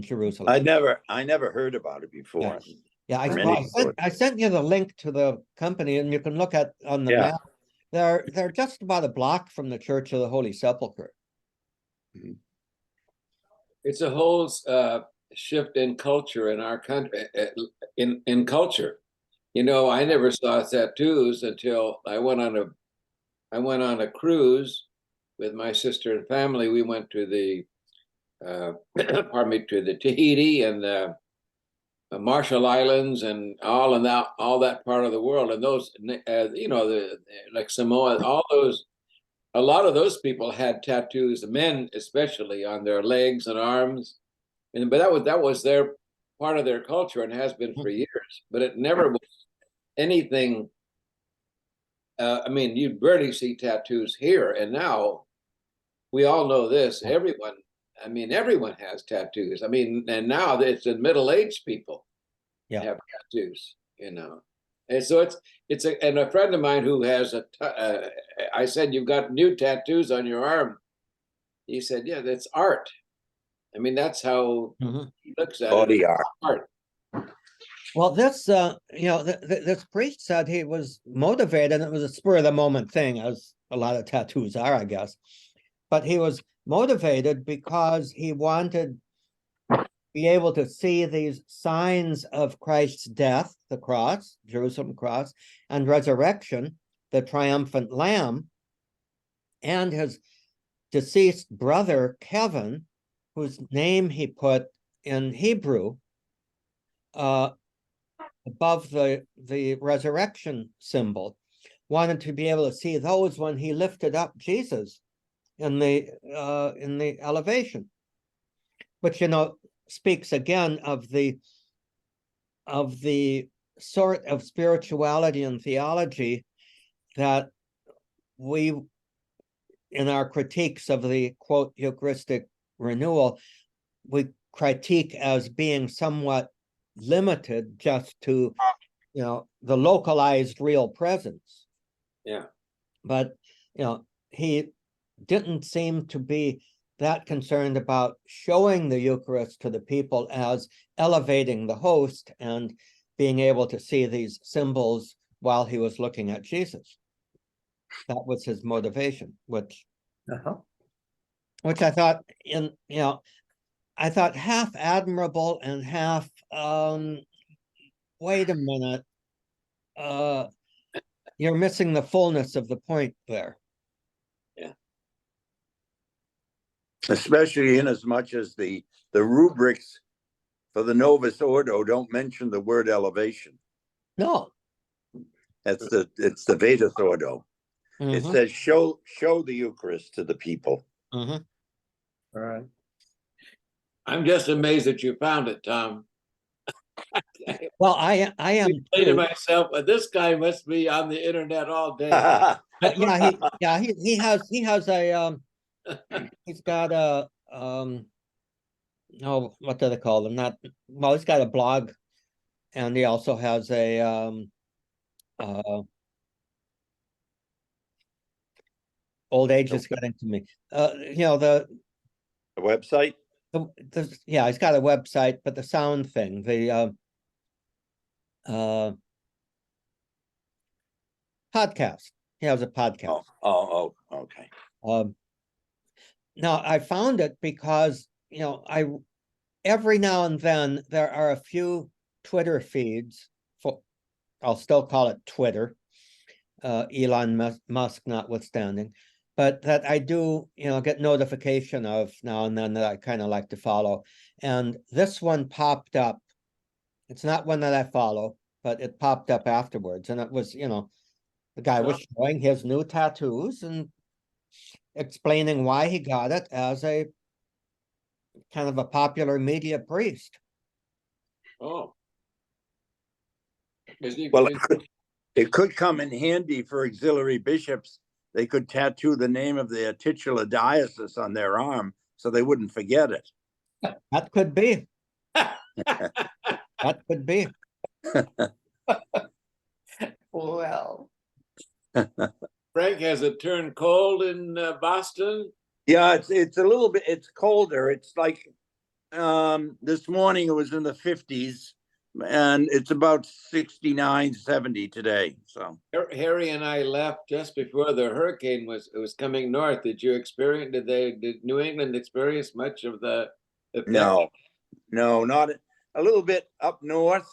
Jerusalem. I never heard about it before. Yeah, Many I sent you the link to the company, and you can look at on the Yeah. map. They're just about a block from the Church of the Holy Sepulchre. It's a whole shift in culture in our country, in culture. You know, I never saw tattoos until I went on a cruise with my sister and family. We went to the to the Tahiti and the Marshall Islands and all that part of the world, and those like Samoa, all those. A lot of those people had tattoos, the men especially, on their legs and arms, but that was their part of their culture and has been for years. But it never was anything. I mean, you barely see tattoos here, and now we all know this. Everyone has tattoos. I mean, and now it's the middle-aged people have tattoos. And so and a friend of mine who has I said, you've got new tattoos on your arm. He said, yeah, that's art. I mean, that's how he looks at Body it. art. Well, this this priest said he was motivated. It was a spur of the moment thing, as a lot of tattoos are, I guess. But he was motivated because he wanted to be able to see these signs of Christ's death, the cross, Jerusalem cross, and resurrection, the triumphant Lamb, and his deceased brother, Kevin, whose name he put in Hebrew above the resurrection symbol, wanted to be able to see those when he lifted up Jesus in the elevation, which speaks again of the sort of spirituality and theology that we, in our critiques of the quote Eucharistic renewal, we critique as being somewhat limited just to the localized real presence. Yeah. But he didn't seem to be that concerned about showing the Eucharist to the people as elevating the host and being able to see these symbols while he was looking at Jesus. That was his motivation, which which I thought I thought half admirable and half, wait a minute. You're missing the fullness of the point there. Especially in as much as the rubrics for the Novus Ordo don't mention the word elevation. No. It's the Vetus Ordo. It Mhm, says show the Eucharist to the people. mhm. All right. I'm just amazed that you found it, Tom. Well, I am Say to too. myself, well, this guy must be on the internet all day. But he has a he's got a oh, what do they call them? Not, well, he's got a blog, and he also has a old age is getting to me. The website. yeah, he's got a website, but the sound thing, the podcast. He has a podcast. Oh, okay. Now I found it because every now and then there are a few Twitter feeds for, I'll still call it Twitter, Elon Musk notwithstanding, but that I do get notification of now and then that I kind of like to follow. And this one popped up. It's not one that I follow, but it popped up afterwards, and it was the guy was showing his new tattoos and explaining why he got it as a kind of a popular media priest. Oh. Well, it could come in handy for auxiliary bishops. They could tattoo the name of their titular diocese on their arm so they wouldn't forget it. That could be. That could be. Well, Frank, has it turned cold in Boston? Yeah, it's a little bit, it's colder. It's like this morning it was in the 50s and it's about 69, 70 today. So Harry and I left just before the hurricane was coming north. Did New England experience much of the effect? No, not a little bit up north,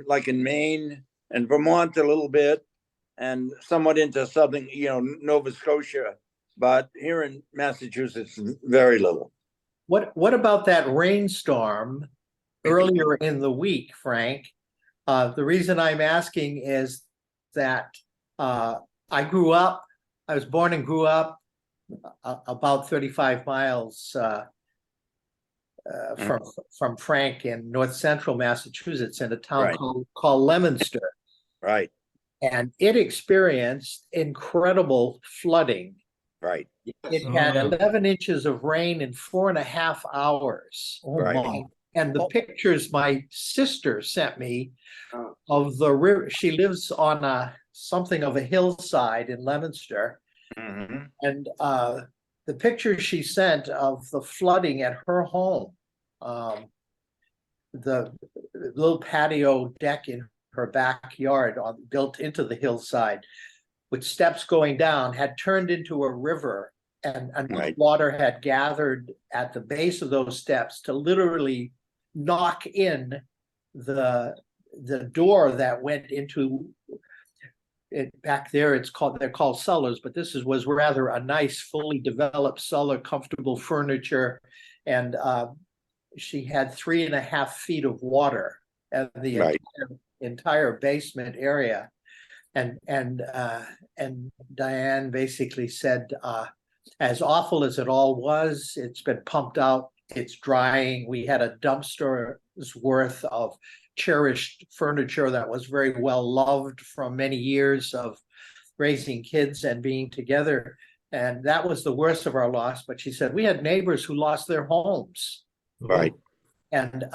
like in Maine and Vermont a little bit, and somewhat into southern, Nova Scotia, but here in Massachusetts, very little. what about that rainstorm earlier in the week, Frank? The reason I'm asking is that I was born and grew up about 35 miles from Frank in north central Massachusetts in a town Right. called Leominster. Right, And it experienced incredible flooding. right. It had Oh. 11 inches of rain in 4.5 hours. Right. And the pictures my sister sent me Oh. of the river, she lives on something of a hillside in Leominster. Mhm. And the pictures she sent of the flooding at her home, the little patio deck in her backyard built into the hillside with steps going down had turned into a river, and Right. water had gathered at the base of those steps to literally knock in the door that went into it. Back there they're called cellars, but was rather a nice fully developed cellar, comfortable furniture, and she had 3.5 feet of water at the Right. entire basement area. And Diane basically said, as awful as it all was, it's been pumped out, it's drying. We had a dumpster's worth of cherished furniture that was very well loved from many years of raising kids and being together. And that was the worst of our loss. But she said, we had neighbors who lost their homes. Right. And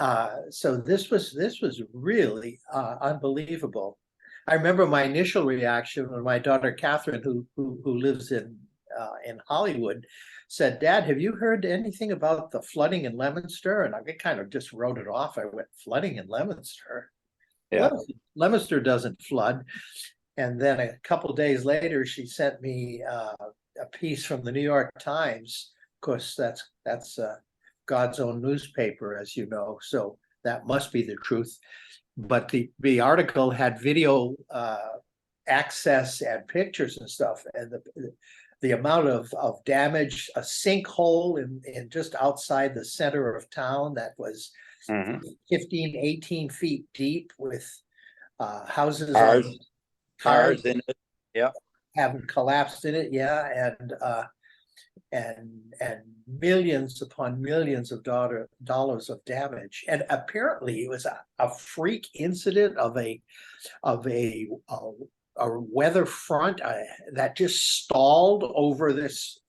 so this was really unbelievable. I remember my initial reaction when my daughter Catherine, who lives in Hollywood, said, "Dad, have you heard anything about the flooding in Leominster?" And I kind of just wrote it off. I went, "Flooding in Leominster? Yeah. Leominster doesn't flood." And then a couple days later, she sent me a piece from the New York Times course, that's God's own newspaper, as you know, so that must be the truth. But the article had video access and pictures and stuff, and the amount of damage, a sinkhole in just outside the center of town that was Mhm. 15, 18 feet deep with houses Cars. on Cars in it. having collapsed in it, yeah, and millions upon millions of dollars of damage. And apparently it was a freak incident of a weather front that just stalled over this.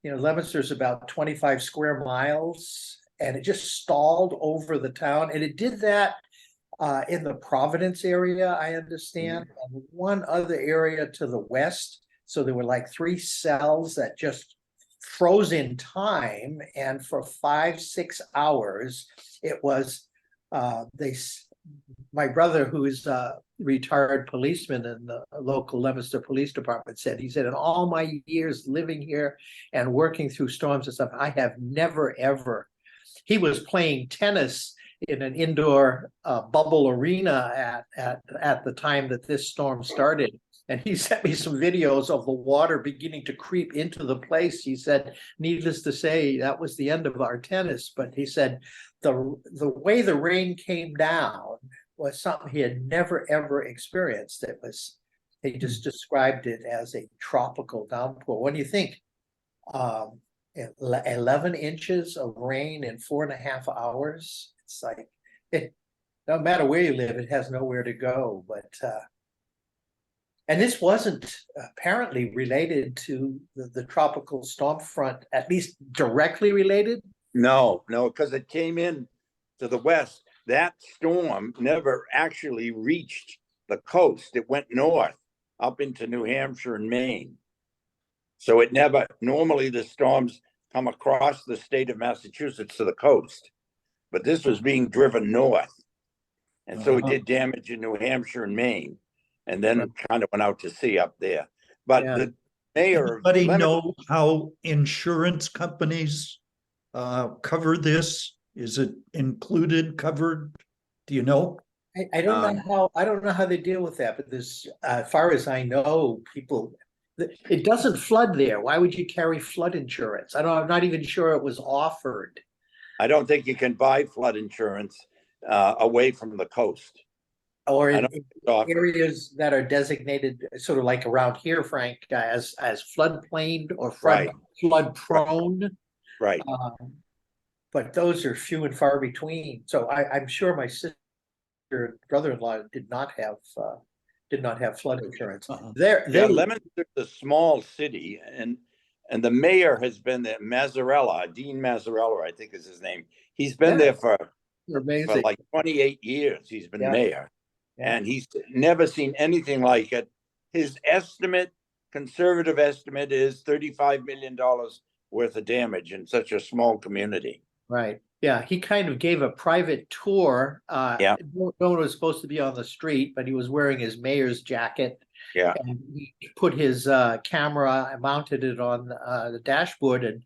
You know, Leominster's about 25 square miles, and it just stalled over the town, and it did that in the Providence area, I understand, and one other area to the west. So there were like 3 cells that just froze in time, and for 5-6 hours, it was my brother, who is a retired policeman in the local Leominster Police Department, said, he said, in all my years living here and working through storms and stuff, I have never ever. He was playing tennis in an indoor bubble arena at the time that this storm started. And he sent me some videos of the water beginning to creep into the place. He said, needless to say, that was the end of our tennis. But he said the way the rain came down was something he had never, ever experienced. He just described it as a tropical downpour. When you think 11 inches of rain in 4.5 hours, it's like, it no matter where you live, it has nowhere to go. But and this wasn't apparently related to the tropical storm front, at least directly related. No, because it came in to the west. That storm never actually reached the coast. It went north up into New Hampshire and Maine. So it never, normally the storms come across the state of Massachusetts to the coast, but this was being driven north. And so it did damage in New Hampshire and Maine, and then kind of went out to sea up there. But the mayor of Anybody know how insurance companies cover this? Is it included, covered? Do you know? I don't know how they deal with that, but there's, as far as I know, people, it doesn't flood there. Why would you carry flood insurance? I'm not even sure it was offered. I don't think you can buy flood insurance away from the coast. Or in areas that are designated sort of like around here, Frank, as floodplain or flood prone. Right. But those are few and far between. So I'm sure my sister and brother-in-law did not have flood insurance. Leominster's a small city, and the mayor has been there, Mazzarella, Dean Mazzarella, I think is his name. He's been there for like 28 years. He's been mayor, and he's never seen anything like it. His conservative estimate is $35 million worth of damage in such a small community. Right. Yeah, he kind of gave a private tour. No one was supposed to be on the street, but he was wearing his mayor's jacket. Yeah. And he put his camera, mounted it on the dashboard, and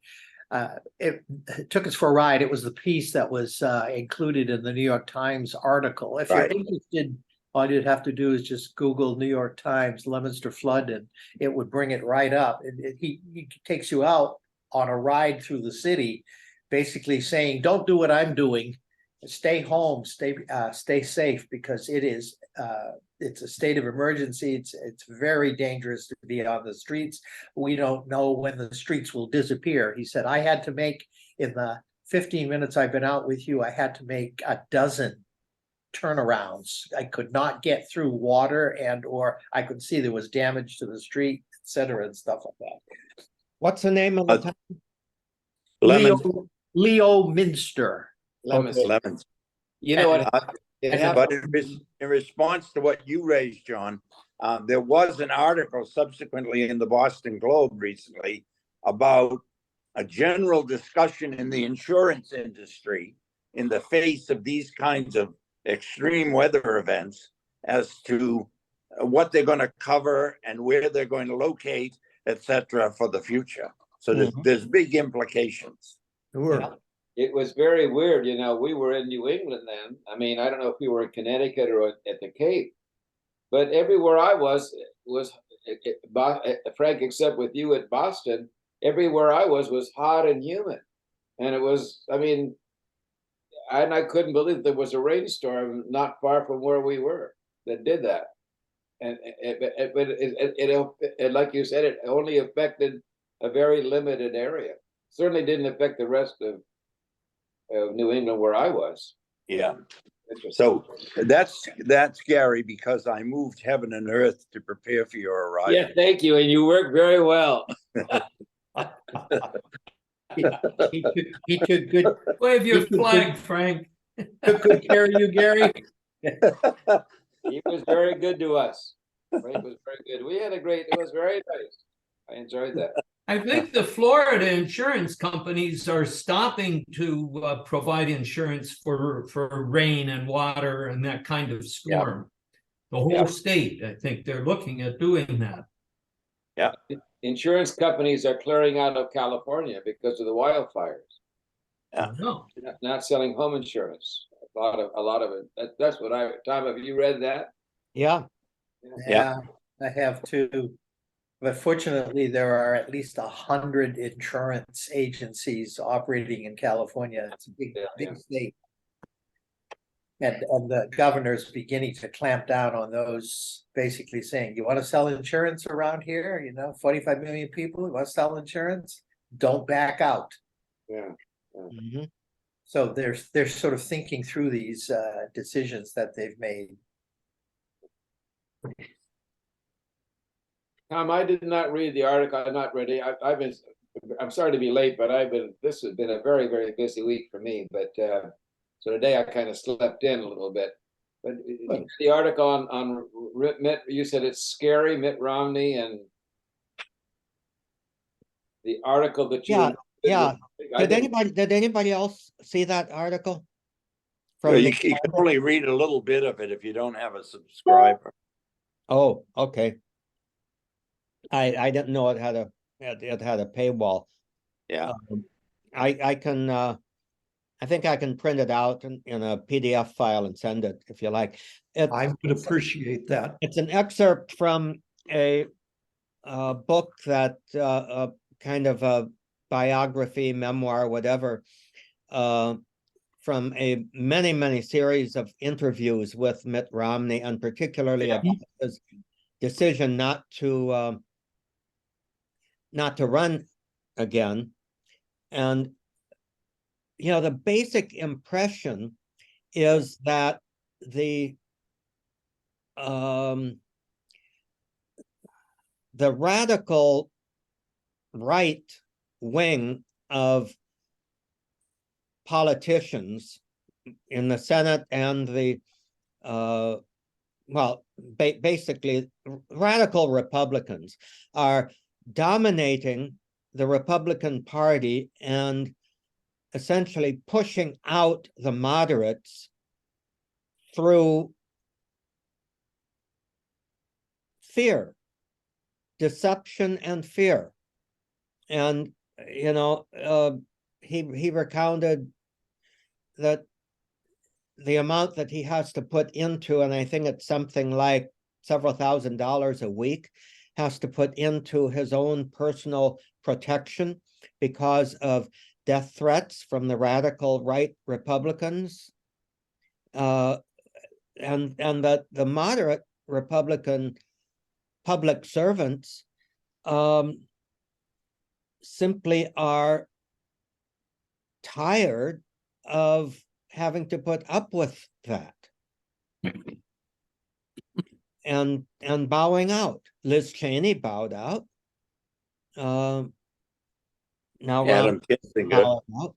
it took us for a ride. It was the piece that was included in the New York Times article. If you're interested, all you'd have to do is just Google New York Times Leominster flood, and it would bring it right up. He takes you out on a ride through the city, basically saying, don't do what I'm doing, stay home, stay safe, because it's a state of emergency. It's very dangerous to be on the streets. We don't know when the streets will disappear. He said, I had to make, in the 15 minutes I've been out with you, I had to make 12 turnarounds. I could not get through water, or I could see there was damage to the street, etc., and stuff like that. What's the name of the town? Leominster. Leominster. You know what? But in response to what you raised, John, there was an article subsequently in the Boston Globe recently about a general discussion in the insurance industry in the face of these kinds of extreme weather events as to what they're going to cover and where they're going to locate, etc., for the future. So there's, Mhm. there's big implications. Sure. It was very weird, you know, we were in New England then. I mean, I don't know if we were in Connecticut or at the Cape, but everywhere I was Frank, except with you at Boston, everywhere I was hot and humid. And it was, I mean, I couldn't believe there was a rainstorm not far from where we were that did that. And like you said, it only affected a very limited area. Certainly didn't affect the rest of New England where I was. Yeah. Interesting. So that's scary because I moved heaven and earth to prepare for your arrival. Yeah, thank you, and you worked very well. He took good, Wave your You can flag, Frank. took good care of you, Gary. He was very good to us. Frank was very good. We had a great. It was very nice. I enjoyed that. I think the Florida insurance companies are stopping to provide insurance for rain and water and that kind of storm. The whole Yeah. state, I think they're looking at doing that. Insurance companies are clearing out of California because of the wildfires. No. Not selling home insurance. A lot of it. That's what I. Tom, have you read that? Yeah, Yeah, I have too. But fortunately, there are at least 100 insurance agencies operating in California. It's a big, Yeah, big yeah. state. And the governor's beginning to clamp down on those, basically saying, you want to sell insurance around here? 45 million people, you want to sell insurance? Don't back out. Yeah. mhm. So they're sort of thinking through these decisions that they've made. Tom, I did not read the article. I'm not ready. I'm sorry to be late, but this has been a very, very busy week for me. But so today I kind of slept in a little bit. But the article on Mitt, you said it's scary, Mitt Romney, and the article that you. Yeah. I Did anybody else see that article? Well, From you can only read a little bit of it if you don't have a subscriber. Oh, okay. I didn't know it had a paywall. Yeah. I can I think I can print it out in a PDF file and send it if you like. I would appreciate that. It's an excerpt from a book that kind of a biography, memoir, whatever, from a many series of interviews with Mitt Romney, and particularly Yeah. about his decision not to run again. And the basic impression is that the radical right wing of politicians in the Senate and the basically radical Republicans are dominating the Republican Party and essentially pushing out the moderates through fear, deception, and fear. And he recounted that the amount that he has to put into, and I think it's something like several $1,000s a week, has to put into his own personal protection because of death threats from the radical right Republicans, and that the moderate Republican public servants simply are tired of having to put up with that and bowing out. Liz Cheney bowed out. Now Adam Kinzinger. bowing out.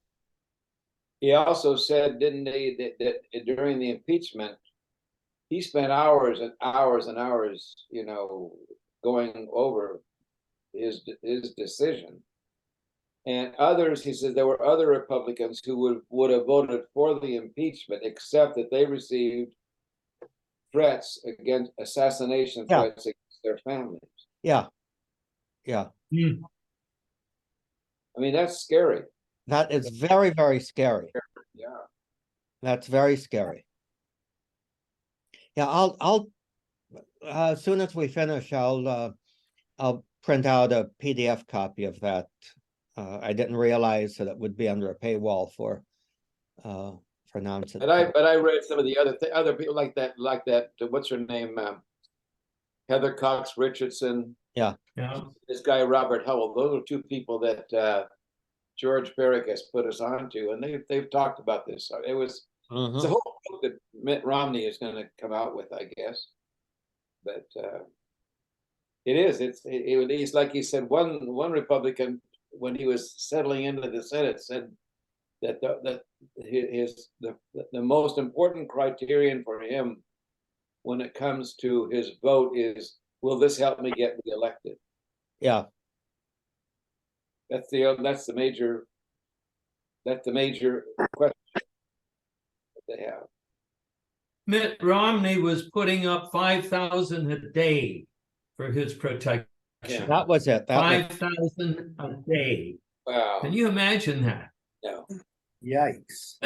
He also said, didn't he, that during the impeachment, he spent hours and hours and hours, going over his decision. And others, he said, there were other Republicans who would have voted for the impeachment, except that they received threats against assassination threats against their families. Yeah. Hmm. I mean, that's scary. That is very, very scary. Yeah. That's very scary. Yeah, I'll as soon as we finish, I'll print out a PDF copy of that. I didn't realize that it would be under a paywall for nonsense. But I read some of the other people like that, what's her name? Heather Cox Richardson, Yeah. this guy, Robert Howell. Those are two people that George Perrick has put us onto, and they've talked about this. It was it's a Mhm. whole book that Mitt Romney is going to come out with, I guess. But it is. It's like he said. One Republican, when he was settling into the Senate, said that the most important criterion for him when it comes to his vote is, will this help me get reelected? Yeah, That's the major question that they have. Mitt Romney was putting up 5,000 a day for his protection. Yeah. that was it. That was 5,000 a day. Wow. Can you imagine that? No. Yikes.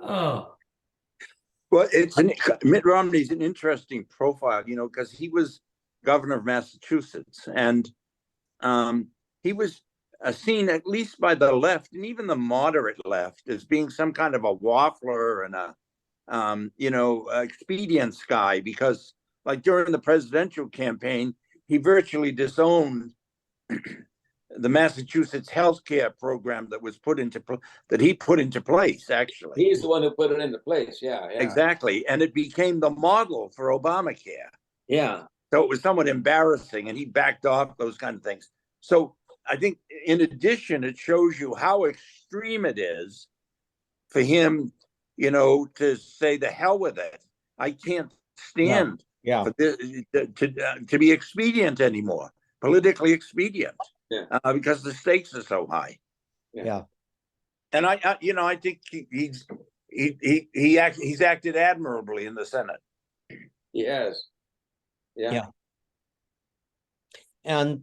Oh, Well, Mitt Romney's an interesting profile, you know, because he was governor of Massachusetts, and he was seen, at least by the left and even the moderate left, as being some kind of a waffler and a expedience guy, because like during the presidential campaign, he virtually disowned the Massachusetts healthcare program that he put into place. Actually, He's the one who put it into place. Yeah. exactly, and it became the model for Obamacare. Yeah. So it was somewhat embarrassing, and he backed off those kind of things. So I think, in addition, it shows you how extreme it is for him, you know, to say the hell with it. I can't stand yeah. for this, to be expedient anymore, politically expedient, because the stakes are so high. Yeah. And I think he's acted admirably in the Senate. He has. Yeah. And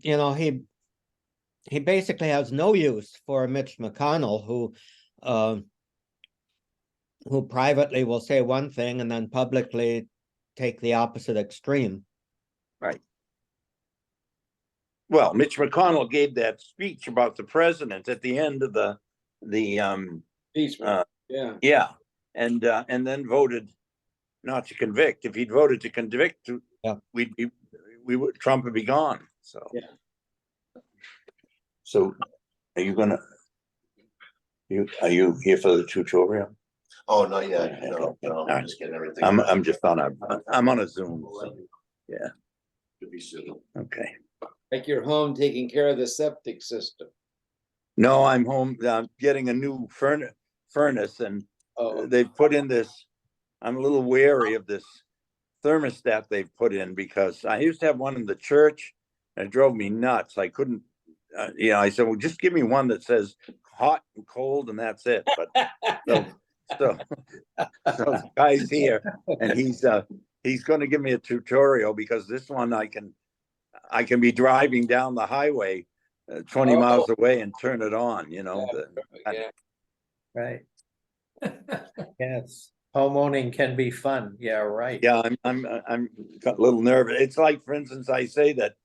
he basically has no use for Mitch McConnell, who privately will say one thing and then publicly take the opposite extreme. Right. Well, Mitch McConnell gave that speech about the president at the end of the Impeachment. and then voted not to convict. If he'd voted to convict, Trump would be gone. So So are you here for the tutorial? Oh, not yet. No, I'm just getting everything. I'm on a Zoom. So, yeah. Should be soon. Okay. Like you're home taking care of the septic system. No, I'm home. I'm getting a new furnace, and they've put in this. I'm a little wary of this thermostat they've put in, because I used to have one in the church, and it drove me nuts. I couldn't. I said, well, just give me one that says hot and cold, and that's it. But so the guy's here, and he's going to give me a tutorial, because this one I can be driving down the highway 20 miles away and turn it on. Right. Yes. Homeowning can be fun. Yeah, right. Yeah, I'm got a little nervous. It's like, for instance, I say that,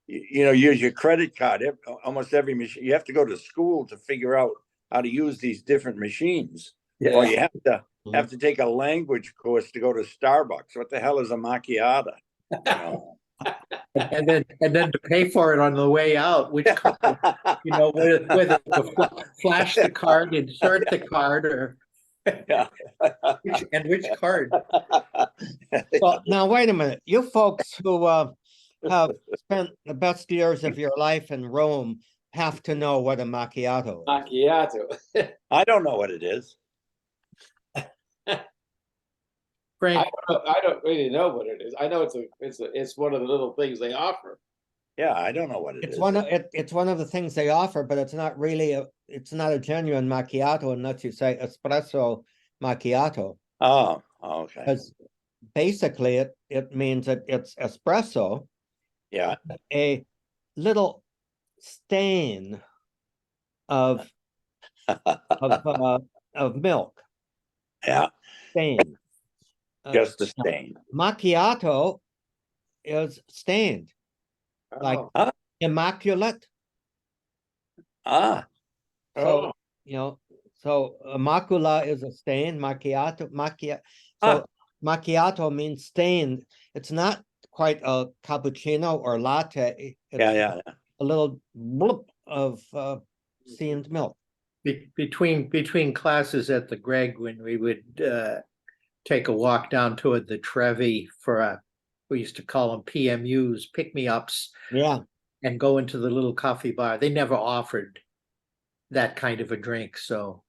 use your credit card. Almost every machine, you have to go to school to figure out how to use these different machines. Yeah. Or you have to take a language course to go to Starbucks. What the hell is a macchiato? And then to pay for it on the way out, which card, whether to flash the card, insert the card, or which card. Well, now wait a minute. You folks who have spent the best years of your life in Rome have to know what a macchiato is. Macchiato. I don't know what it is. Frank, I don't really know what it is. I know it's one of the little things they offer. Yeah, I don't know what it It's is. it's one of the things they offer, but it's not really it's not a genuine macchiato unless you say espresso macchiato. Oh, okay. Because basically it means that it's espresso, Yeah. a little stain of milk Yeah, stained. just a stain. Macchiato is stained, like Oh, immaculate. Ah, So, oh, you know, so macula is a stain, macchiato, so macchiato means stained. It's not quite a cappuccino or latte. yeah, It's yeah, yeah. a little bloop of steamed milk. Between classes at the Greg, when we would take a walk down toward the Trevi for we used to call them PMUs, pick-me-ups, Yeah. and go into the little coffee bar. They never offered that kind of a drink, so.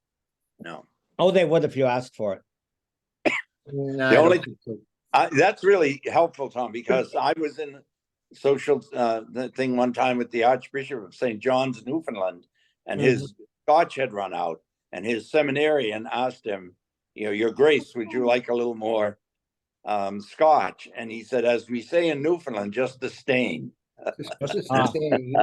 No. Oh, they would if you asked for it. No, The I don't only- think so. That's really helpful, Tom, because I was in social thing one time with the Archbishop of St. John's, Newfoundland, and his scotch had run out, and his seminarian asked him, you know, Your Grace, would you like a little more scotch? And he said, as we say in Newfoundland, just a stain. Just Ah. saying.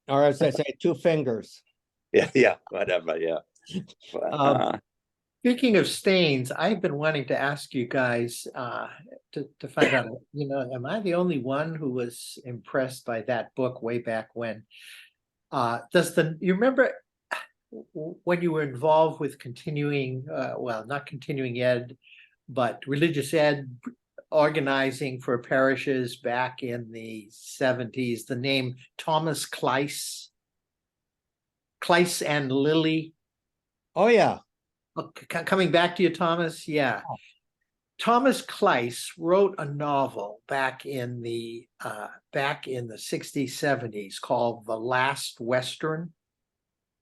Or as I say, 2 fingers. Yeah, whatever, yeah. But, Speaking of stains, I've been wanting to ask you guys to find out, am I the only one who was impressed by that book way back when? You remember when you were involved with continuing, not continuing ed, but religious ed organizing for parishes back in the 70s, the name Thomas Kleiss and Lily? Oh, yeah. Coming back to you, Thomas, yeah. Thomas Kleiss wrote a novel back in the 60s, 70s called The Last Western.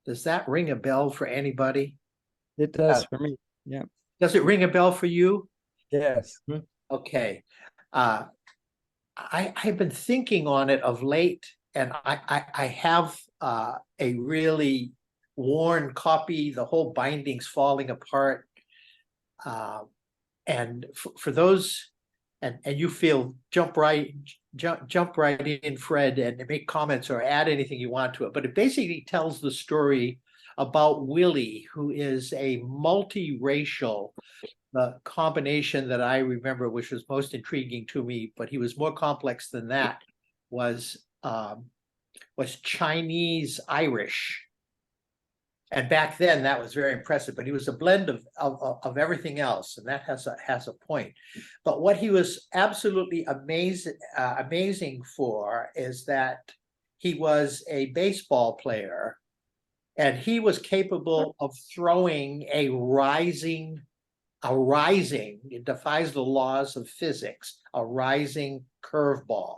Does that ring a bell for anybody? It does for me. Yeah. Does it ring a bell for you? Yes. Okay. I've been thinking on it of late, and I have a really worn copy, the whole binding's falling apart. And for those, and you feel jump right in, Fred, and make comments or add anything you want to it. But it basically tells the story about Willie, who is a multiracial, the combination that I remember, which was most intriguing to me, but he was more complex than that, was Chinese Irish. And back then that was very impressive, but he was a blend of everything else, and that has a point. But what he was absolutely amazing for is that he was a baseball player, and he was capable of throwing a rising, it defies the laws of physics, a rising curveball.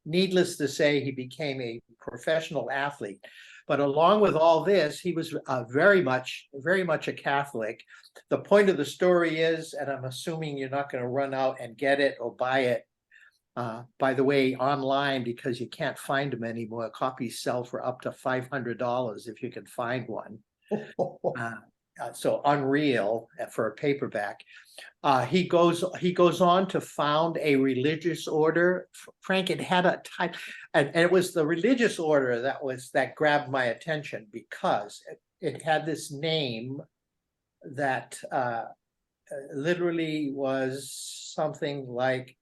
Needless to say, he became a professional athlete. But along with all this, he was very much a Catholic. The point of the story is, and I'm assuming you're not going to run out and get it or buy it, by the way, online, because you can't find them anymore. Copies sell for up to $500 if you can find one. So unreal for a paperback. He goes on to found a religious order. Frank, it had a type, and it was the religious order that grabbed my attention, because it had this name that literally was something like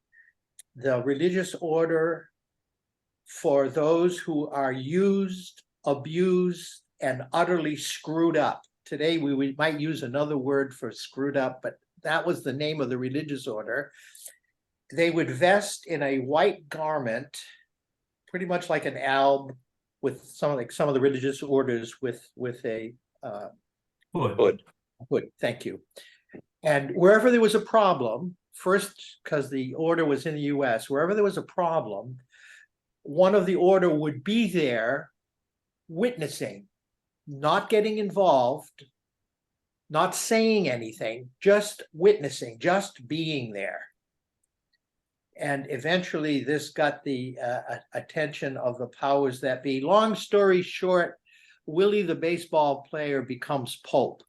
the religious order for those who are used, abused, and utterly screwed up. Today, we might use another word for screwed up, but that was the name of the religious order. They would vest in a white garment, pretty much like an alb, with some of the religious orders with a Hood. hood. Thank you. And wherever there was a problem, first, because the order was in the US, wherever there was a problem, one of the order would be there witnessing, not getting involved, not saying anything, just witnessing, just being there. And eventually this got the attention of the powers that be. Long story short, Willie the baseball player becomes Pope.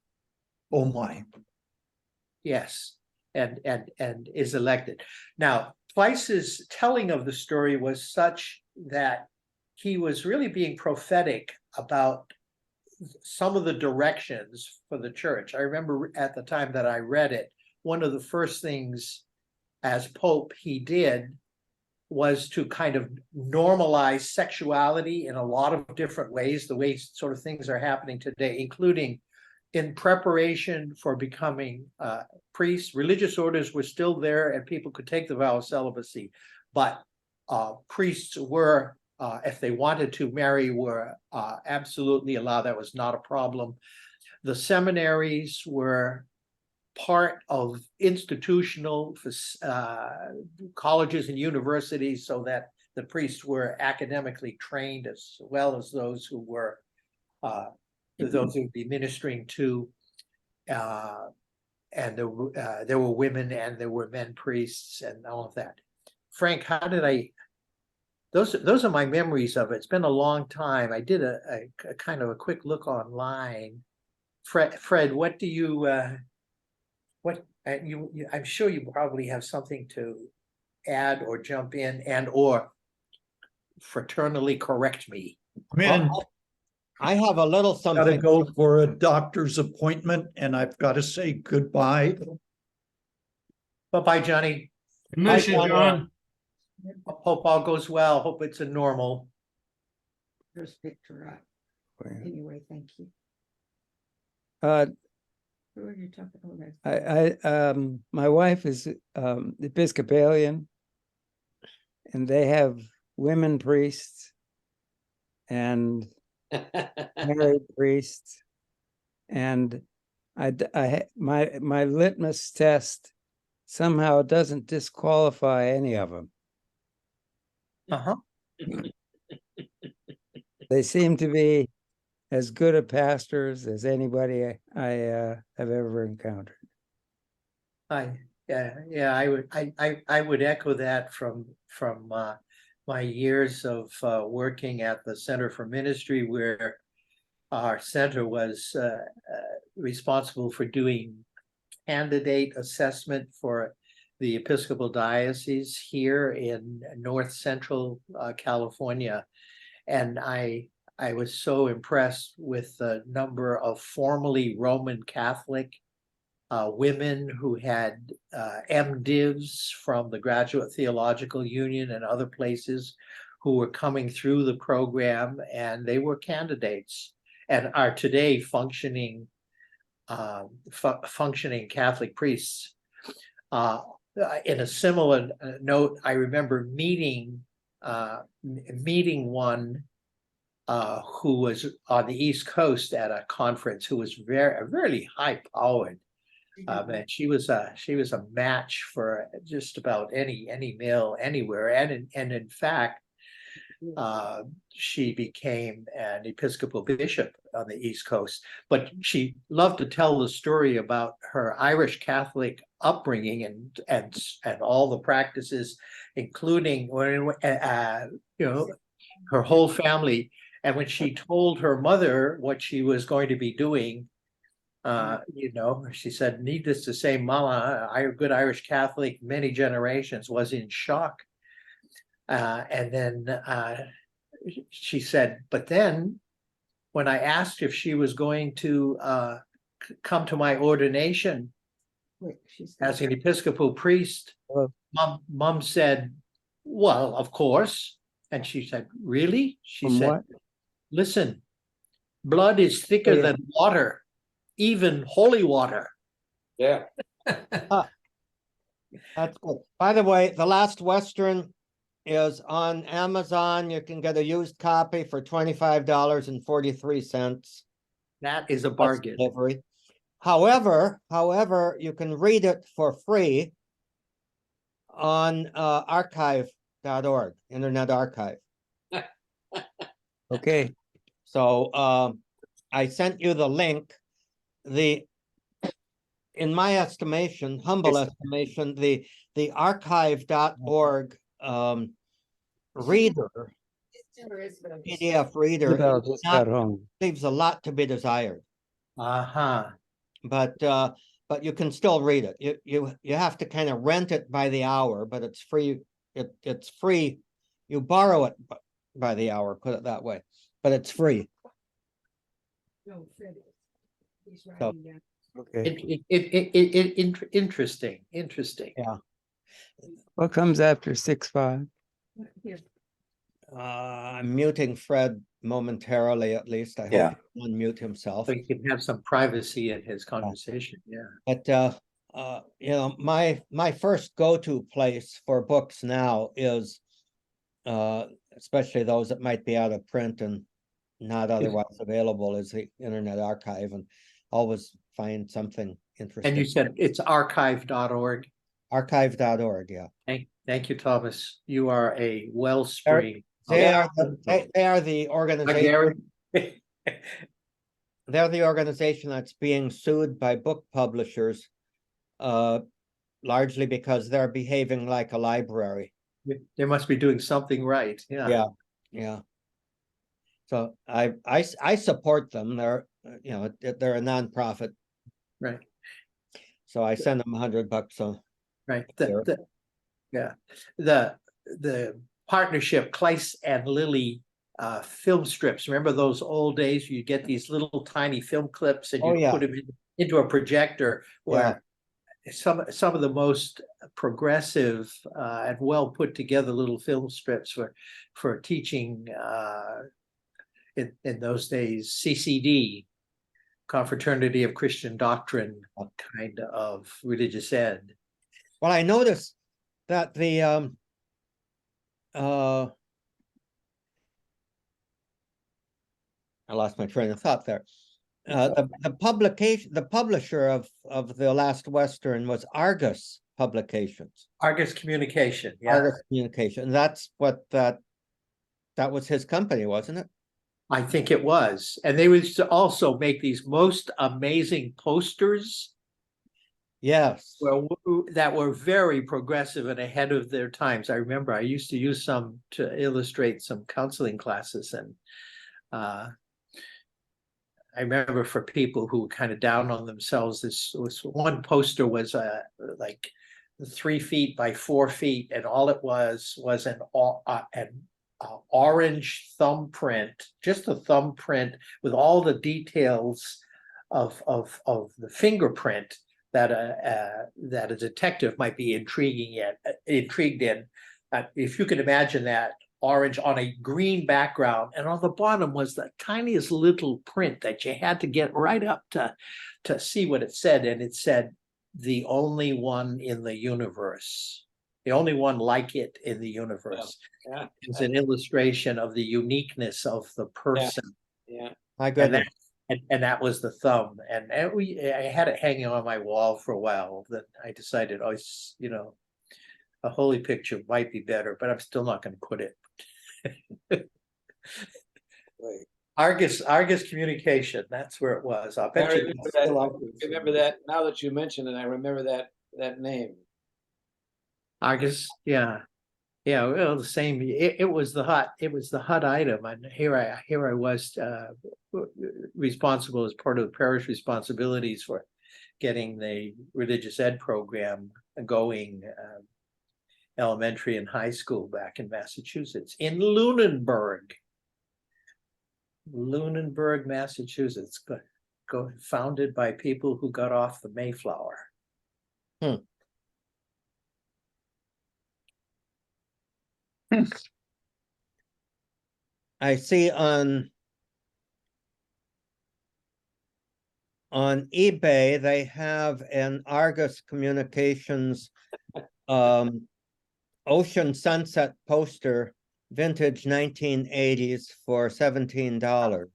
Oh, my. Yes, and is elected. Now, Kleiss's telling of the story was such that he was really being prophetic about some of the directions for the church. I remember at the time that I read it, one of the first things as Pope he did was to kind of normalize sexuality in a lot of different ways, the way sort of things are happening today, including in preparation for becoming priests. Religious orders were still there and people could take the vow of celibacy, but priests were, if they wanted to marry, were absolutely allowed. That was not a problem. The seminaries were part of institutional colleges and universities, so that the priests were academically trained as well as those who were those who would be ministering to, and there were women and there were men priests and all of that. Frank, how did I? Those are my memories of it. It's been a long time. I did a kind of a quick look online. Fred, what do you? I'm sure you probably have something to add or jump in and or fraternally correct me. Man, I have a little gotta something. go for a doctor's appointment and I've got to say goodbye. Bye-bye, Johnny. Miss you, John. Hope all goes well. Hope it's a normal. There's picture up. Anyway, thank you. Who are you talking about? My wife is Episcopalian, and they have women priests and married priests, and my litmus test somehow doesn't disqualify any of them. Uh-huh. They seem to be as good a pastors as anybody I have ever encountered. I would echo that from my years of working at the Center for Ministry, where our center was responsible for doing candidate assessment for the Episcopal Diocese here in North Central California, and I was so impressed with the number of formerly Roman Catholic women who had MDivs from the Graduate Theological Union and other places who were coming through the program, and they were candidates and are today functioning Catholic priests. In a similar note, I remember meeting one who was on the East Coast at a conference, who was very high powered. And she was a match for just about any male anywhere, and in fact, she became an Episcopal bishop on the East Coast. But she loved to tell the story about her Irish Catholic upbringing and all the practices, including her whole family. And when she told her mother what she was going to be doing, she said, needless to say, Mama, a good Irish Catholic, many generations, was in shock. And then she said, but then when I asked if she was going to come to my ordination as an Episcopal priest, Mom said, well, of course. And she said, really? She said, what? Listen, blood is thicker than water, even holy water. Yeah. That's cool. By the way, The Last Western is on Amazon. You can get a used copy for $25.43. That is a bargain. Delivery. However, you can read it for free on archive.org, Internet Archive. Okay. So I sent you the link. In my estimation, humble estimation, the archive.org reader, PDF reader, Isabel just got home. leaves a lot to be desired. Uh-huh. But you can still read it. You have to kind of rent it by the hour, but it's free. It's free. You borrow it by the hour, put it that way, but it's free. No, Fred is. He's So- writing down. Okay. Interesting, interesting. Yeah. What comes after 6:5? Here, I'm muting Fred momentarily, at least. I hope Yeah. he can unmute himself. So he can have some privacy in his conversation, yeah. But you know, my first go-to place for books now is especially those that might be out of print and not otherwise available, is the Internet Archive, and always find something And interesting. you said it's archive.org. Archive.org, yeah. Thank you, Thomas. You are a wellspring. They of- are they are the organization. Gary? They're the organization that's being sued by book publishers, largely because they're behaving like a library. They must be doing something right, yeah. Yeah, yeah. So I support them. They're you know, they're a nonprofit, Right, so I send them $100 so right. There. Yeah, the partnership, Kleiss and Lilly film strips. Remember those old days? You get these little tiny film clips and Oh, you yeah. put them into a projector where some of the most progressive and well put together little film strips for teaching in those days, CCD, Confraternity of Christian Doctrine, kind of religious ed. Well, I noticed that the I lost my train of thought there. The publisher of the Last Western was Argus Publications. Argus Communication, yeah. Argus Communication. That's what that was his company, wasn't it? I think it was. And they used to also make these most amazing posters Yes. that were very progressive and ahead of their times. I remember I used to use some to illustrate some counseling classes, and I remember for people who were kind of down on themselves, this was one poster was like 3 feet by 4 feet, and all it was an orange thumbprint, just a thumbprint with all the details of the fingerprint that a detective might be intrigued in. If you can imagine that, orange on a green background, and on the bottom was the tiniest little print that you had to get right up to see what it said, and it said, "The only one in the universe, the only one like it in the universe." Yeah. It's an illustration of the uniqueness of the person. Yeah. My And goodness. that was the thumb, and I had it hanging on my wall for a while. Then I decided, a holy picture might be better, but I'm still not going to put it. Argus Communication, that's where it was. I'll bet you. it's still out there. Remember that, now that you mention it, I remember that name. Argus, yeah. Yeah, well, the same, it was the hot item, and here I was responsible as part of the parish responsibilities for getting the religious ed program going, elementary and high school back in Massachusetts, in Lunenburg, Massachusetts, founded by people who got off the Mayflower. I see on eBay, they have an Argus Communications ocean sunset poster, vintage 1980s, for $17.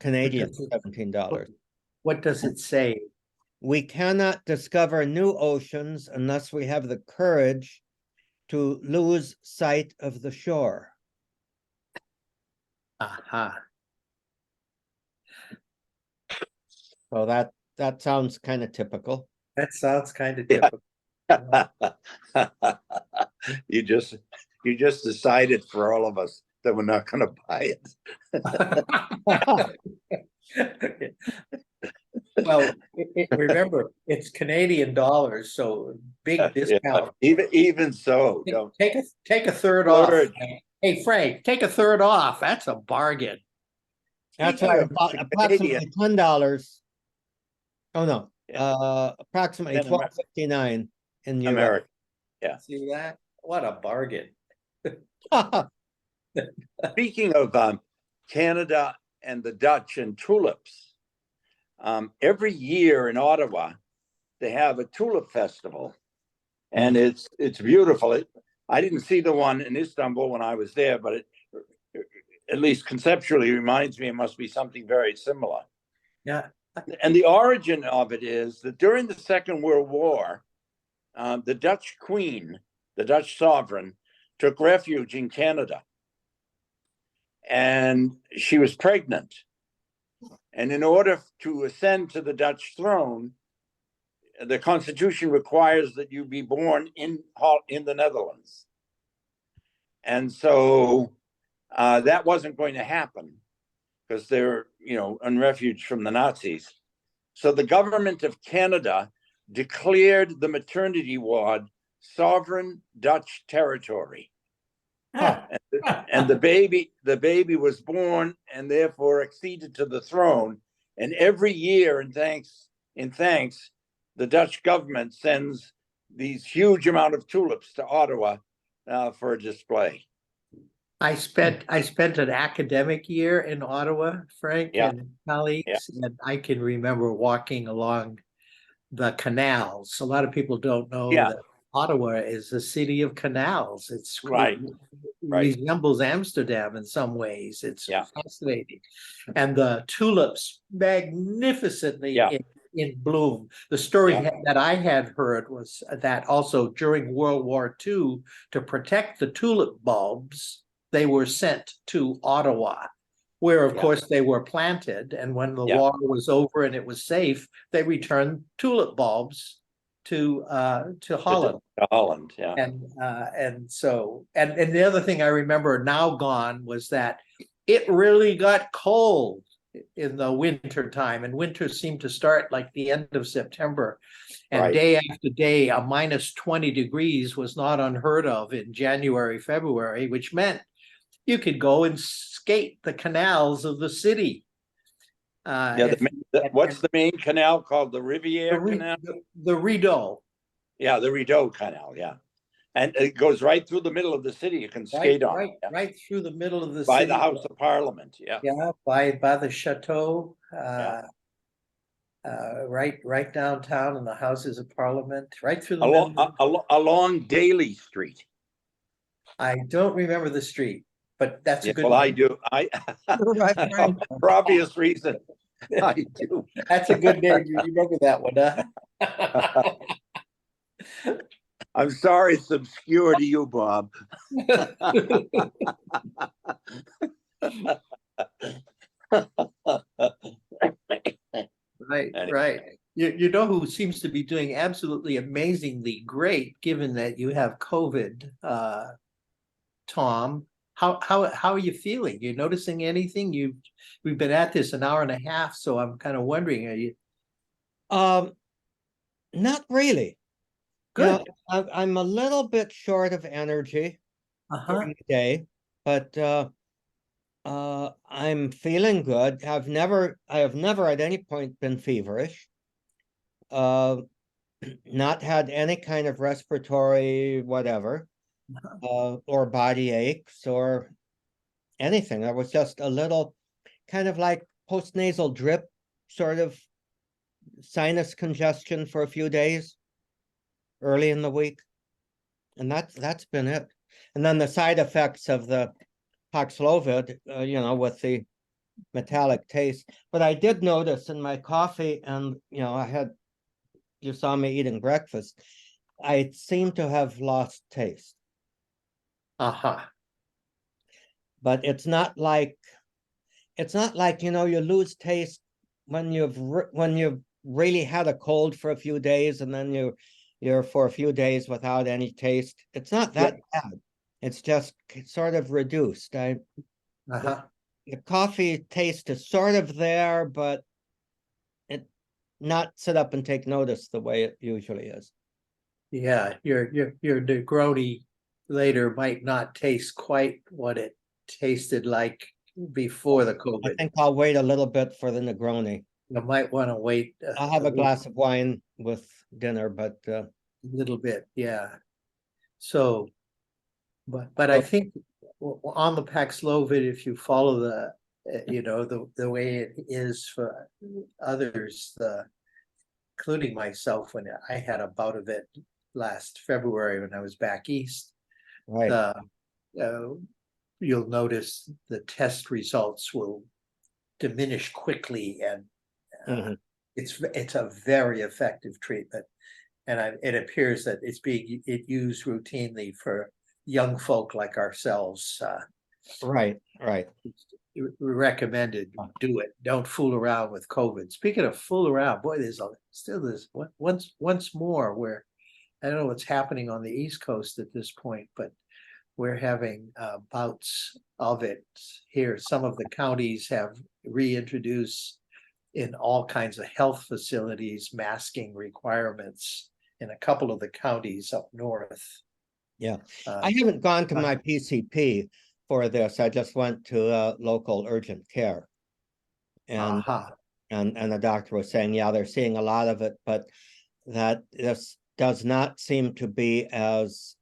Canadian $17. What does it say? We cannot discover new oceans unless we have the courage to lose sight of the shore. Aha. So that sounds kind of typical. That sounds kind of Yeah. typical. You just decided for all of us that we're not gonna buy it. Well, remember, it's Canadian dollars, so big Yeah, discount. even so, don't. Take a third off. Word. Hey, Frank, take a third off. That's a bargain. That's Speaking why of about approximately $10. Oh, no, Yeah. approximately $10 $12.59 in US. America. Yeah. See that? What a bargain. Speaking of Canada and the Dutch and tulips, every year in Ottawa, they have a tulip festival, and it's beautiful. I didn't see the one in Istanbul when I was there, but it at least conceptually reminds me it must be something very similar. Yeah. And the origin of it is that during the Second World War, the Dutch queen, the Dutch sovereign, took refuge in Canada. And she was pregnant. And in order to ascend to the Dutch throne, the Constitution requires that you be born in the Netherlands. And so that wasn't going to happen because they're, on refuge from the Nazis. So the government of Canada declared the maternity ward sovereign Dutch territory. And the baby was born and therefore acceded to the throne. And every year, in thanks, the Dutch government sends these huge amount of tulips to Ottawa for a display. I spent an academic year in Ottawa, Frank, Yeah. and colleagues, and I can remember walking along the canals. A lot of people don't know that Ottawa is a city of canals. It's Right. resembles Amsterdam in some ways. It's Yeah. fascinating. And the tulips magnificently in bloom. The story that I had heard was that also during World War II, to protect the tulip bulbs, they were sent to Ottawa, where of course they were planted. And when the war was over and it was safe, they returned tulip bulbs to Holland. To Holland, yeah. And so the other thing I remember now gone was that it really got cold in the winter time, and winter seemed to start like the end of September, and day after day a minus 20 degrees was not unheard of in January, February, which meant you could go and skate the canals of the city. What's the main canal called? The Riviera Canal? The Rideau. Yeah, the Rideau Canal, yeah. And it goes right through the middle of the city. You can skate on it. Right through the middle of the by city. the House of Parliament, yeah. Yeah, by the chateau, right downtown in the Houses of Parliament, right through the middle. Along Daly Street. I don't remember the street, but that's a good. Well, name. I do. For obvious reason, I do. That's a good name. You remember that one, huh? I'm sorry it's obscure to you, Bob. Right. You know who seems to be doing absolutely amazingly great, given that you have COVID, Tom. How are you feeling? You noticing anything? We've been at this an hour and a half, so I'm kind of wondering, are you? Not really. Good. I'm a little bit short of energy during the day, but I'm feeling good. I have never at any point been feverish. Not had any kind of respiratory whatever, or body aches or anything. There was just a little kind of like postnasal drip, sort of sinus congestion for a few days early in the week, and that's been it. And then the side effects of the Paxlovid, with the metallic taste. But I did notice in my coffee, and you saw me eating breakfast, I seem to have lost taste. But it's not like you lose taste when you've really had a cold for a few days, and then you're for a few days without any taste. It's not that bad. It's just sort of reduced. The coffee taste is sort of there, but not sit up and take notice the way it usually is. Yeah, your Negroni later might not taste quite what it tasted like before the I COVID. think I'll wait a little bit for the Negroni. You might want to wait. I'll have a glass of wine with dinner, but Little bit, yeah. So, but I think on the Paxlovid, if you follow the, the way it is for others, including myself, when I had a bout of it last February when I was back east, right. you'll notice the test results will diminish quickly, and Mhm. it's a very effective treatment. And it appears that it's being used routinely for young folk like ourselves. Right, right. We recommended do it. Don't fool around with COVID. Speaking of fool around, boy, there's once more where I don't know what's happening on the East Coast at this point, but we're having bouts of it here. Some of the counties have reintroduced in all kinds of health facilities masking requirements in a couple of the counties up north. Yeah. I haven't gone to my PCP for this. I just went to local urgent care. And and the doctor was saying, yeah, they're seeing a lot of it, but that this does not seem to be as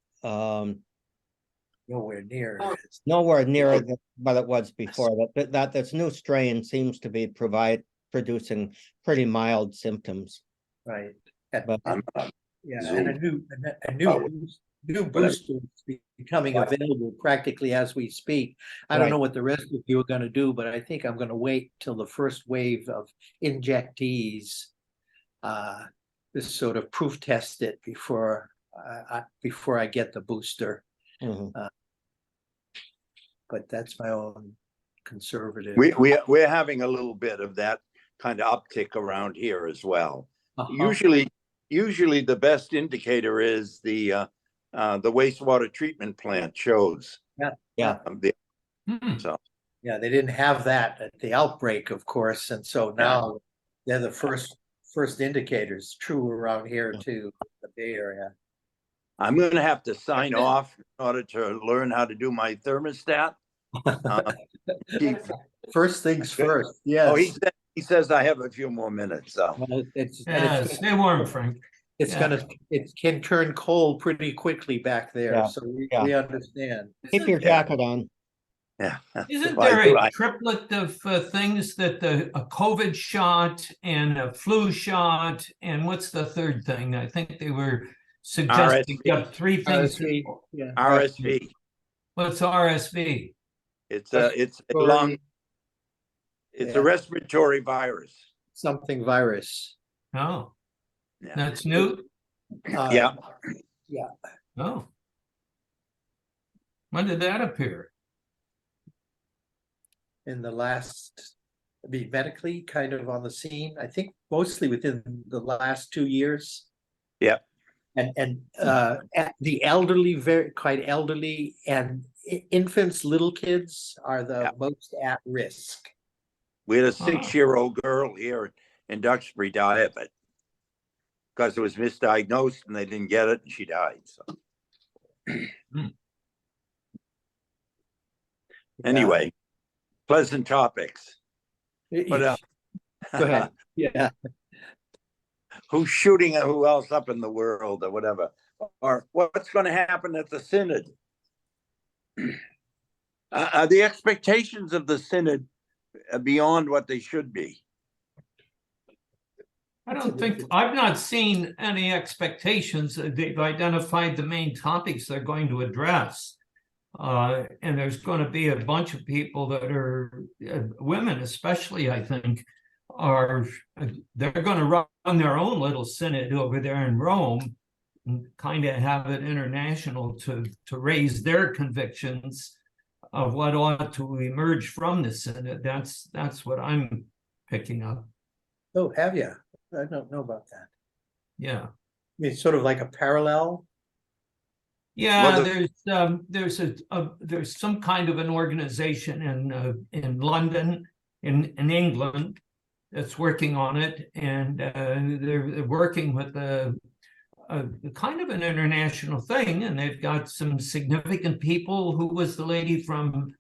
nowhere near what it was before. That this new strain seems to be producing pretty mild symptoms. Right. But Yeah, Zoom. and a new booster is becoming available practically as we speak. I don't know what the rest of you are going to do, but I think I'm going to wait till the first wave of injectees this sort of proof test it before I get the booster. But that's my own conservative. We're having a little bit of that kind of uptick around here as well. Usually the best indicator is the wastewater treatment plant shows. Yeah. So Yeah, they didn't have that at the outbreak, of course, and so now they're the first indicators true around here too, the Bay Area. I'm going to have to sign off in order to learn how to do my thermostat. First things first. Yes. Oh, he says I have a few more minutes. So Well, Stay warm, Frank. It can turn cold pretty quickly back there, Yeah. so we understand. Keep your jacket on. yeah. Isn't Well, there I- a triplet of things that a COVID shot and a flu shot and what's the third thing? I think they were suggesting RSV. up three things. RSV, yeah. RSV. What's RSV? It's a respiratory virus. Something virus. Oh, Yeah. that's new. Yeah. Oh, when did that appear? In the last, medically kind of on the scene, I think mostly within the last 2 years. Yeah. And the elderly, quite elderly, and infants, little kids are the most at risk. We had a 6-year-old girl here in Duxbury die of it because it was misdiagnosed and they didn't get it and she died. So anyway, pleasant topics. But Go ahead. Yeah. who's shooting at who else up in the world or whatever, or what's going to happen at the synod? Are the expectations of the synod beyond what they should be? I don't think, I've not seen any expectations. They've identified the main topics they're going to address. And there's going to be a bunch of people that are women, especially, I think, they're going to run their own little synod over there in Rome and kind of have it international to raise their convictions of what ought to emerge from the synod. That's what I'm picking up. Oh, have you? I don't know about that. Yeah. It's sort of like a parallel. Yeah, there's some kind of an organization in London, in England, that's working on it, and they're working with a kind of an international thing, and they've got some significant people. Who was the lady from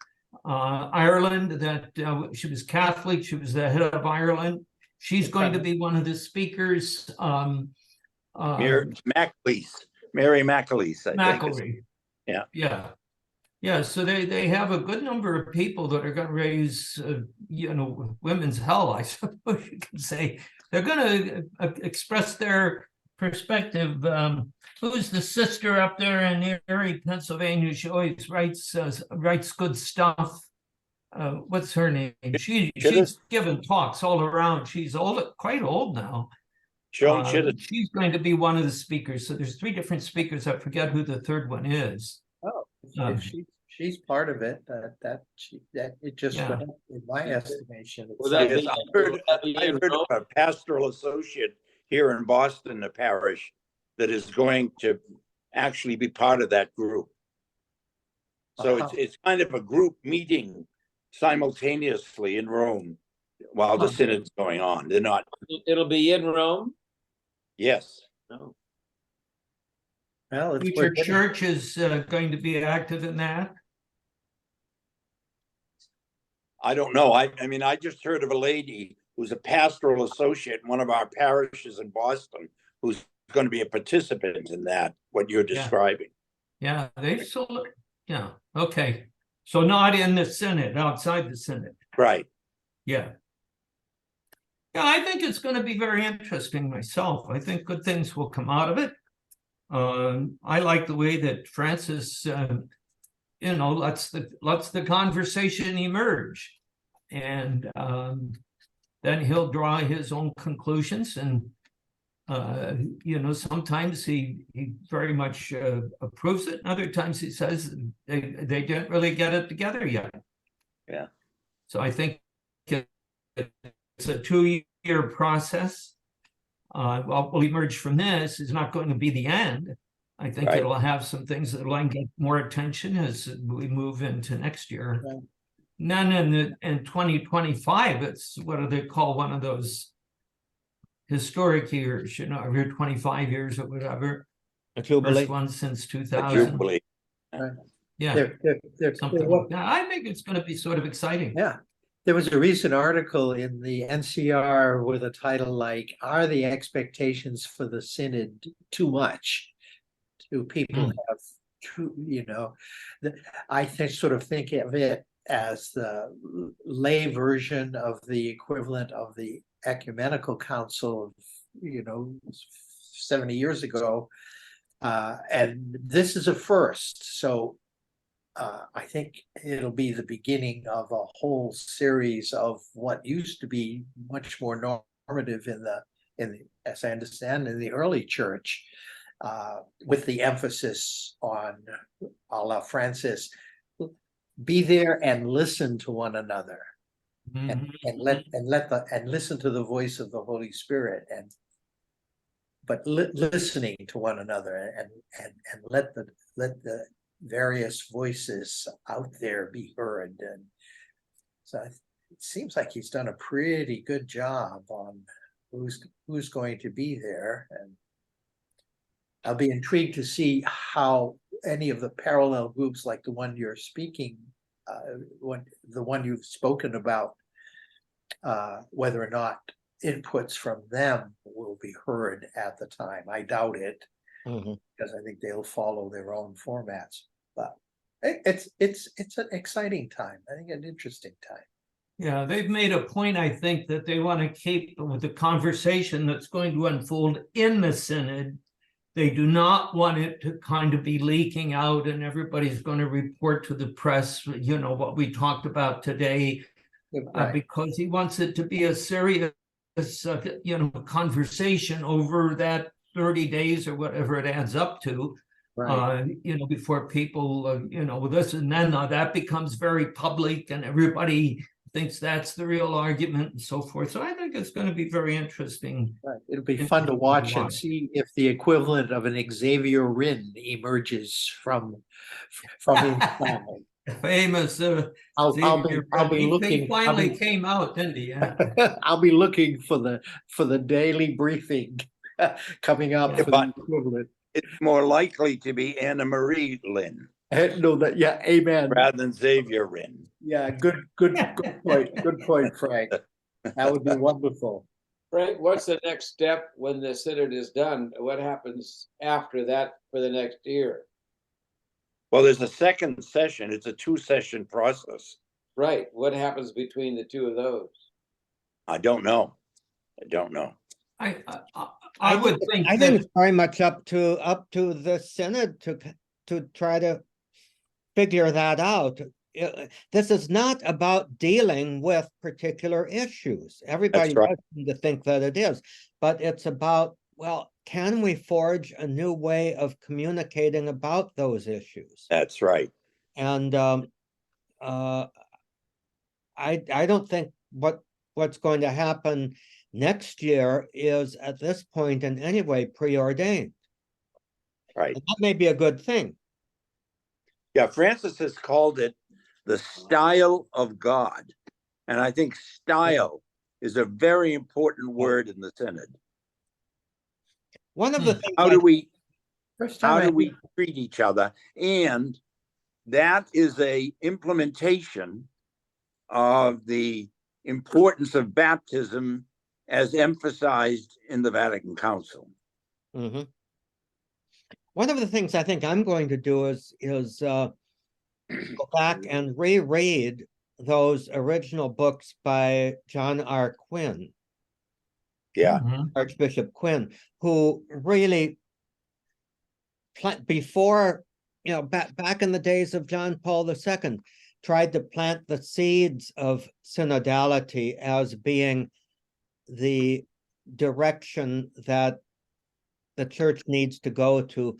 Ireland that she was Catholic? She was the head of Ireland. She's going to be one of the speakers. Mary McAleese, I think. McElry. Yeah. Yeah. So they have a good number of people that are going to raise, women's hell, I suppose you can say. They're going to express their perspective. Who's the sister up there in Erie, Pennsylvania? She always writes good stuff. What's her name? She's given talks all around. She's quite old now. She's going to be one of the speakers. So there's 3 different speakers. I forget who the third one is. Oh, if she's part of it. It just Yeah. went up in my estimation. Will that Yes, be- I heard in of a pastoral associate here in Boston, the parish, that is going to actually be part of that group. So Uh-huh. it's kind of a group meeting simultaneously in Rome while the Huh. synod's going on. They're not, It'll be in Rome? yes. No. Well, it's Future Church is going to be active in that. I don't know. I mean, I just heard of a lady who's a pastoral associate in one of our parishes in Boston, who's going to be a participant in that, what you're Yeah. describing. Yeah, okay. So not in the Synod, outside the Synod. Right. Yeah. Yeah, I think it's going to be very interesting myself. I think good things will come out of it. I like the way that Francis, lets the conversation emerge, and then he'll draw his own conclusions. And sometimes he very much approves it, and other times he says they didn't really get it together yet. Yeah. So I think it's a 2-year process. What will emerge from this is not going to be the end. I think Right. it'll have some things that will get more attention as we move into next year. Right. And then in 2025, it's what do they call one of those historic years, every 25 years or whatever. A jubilee. First one since A 2000. jubilee. Yeah, They're something like that. I think it's going to be sort of exciting. Yeah, there was a recent article in the NCR with a title like, "Are the expectations for the synod too much? Do people have true, I sort of think of it as the lay version of the equivalent of the ecumenical council of, 70 years ago. And this is a first, so I think it'll be the beginning of a whole series of what used to be much more normative in the, as I understand, in the early church, with the emphasis on, a la Francis, be there and listen to one another, and listen to the voice of the Holy Spirit, but listening to one another, and let the various voices out there be heard. And so it seems like he's done a pretty good job on who's going to be there, and I'll be intrigued to see how any of the parallel groups, like the one you're speaking, the one you've spoken about, whether or not inputs from them will be heard at the time. I doubt it, because I think they'll follow their own formats. But it's an exciting time. I think an interesting time. Yeah, they've made a point, I think, that they want to keep with the conversation that's going to unfold in the synod. They do not want it to kind of be leaking out and everybody's going to report to the press, what we talked about today, Right. because he wants it to be a serious, conversation over that 30 days or whatever it adds up to. Right. Before people, this, and then that becomes very public and everybody thinks that's the real argument and so forth. So I think it's going to be very interesting. Right. It'll be fun to watch and see if the equivalent of an Xavier Rinn emerges from his family. famous I'll be Xavier. He looking. finally came out, didn't he? Yeah. I'll be looking for the daily briefing coming up Yeah. for the equivalent. It's more likely to be Anna Marie Lynn No, that, yeah, amen. rather than Xavier Lynn. Yeah, good point. Good point, Frank. That would be wonderful. Frank, what's the next step when the synod is done? What happens after that for the next year? Well, there's a second session. It's a 2-session process. Right. What happens between the two of those? I don't know. I don't know. I would think I that think it's very much up to the Synod to try to figure that out. This is not about dealing with particular issues. Everybody right. does seem to think that it is, but it's about, well, can we forge a new way of communicating about those issues? That's right. And I don't think what's going to happen next year is at this point in any way preordained. Right. And that may be a good thing. Yeah, Francis has called it the style of God. And I think style is a very important word in the Synod. One of the things How do we First time treat each other? And that is a implementation of the importance of baptism as emphasized in the Vatican Council. Mhm. One of the things I think I'm going to do is go back and reread those original books by John R. Quinn, Yeah. Archbishop Quinn, who really before, back in the days of John Paul II, tried to plant the seeds of synodality as being the direction that the church needs to go to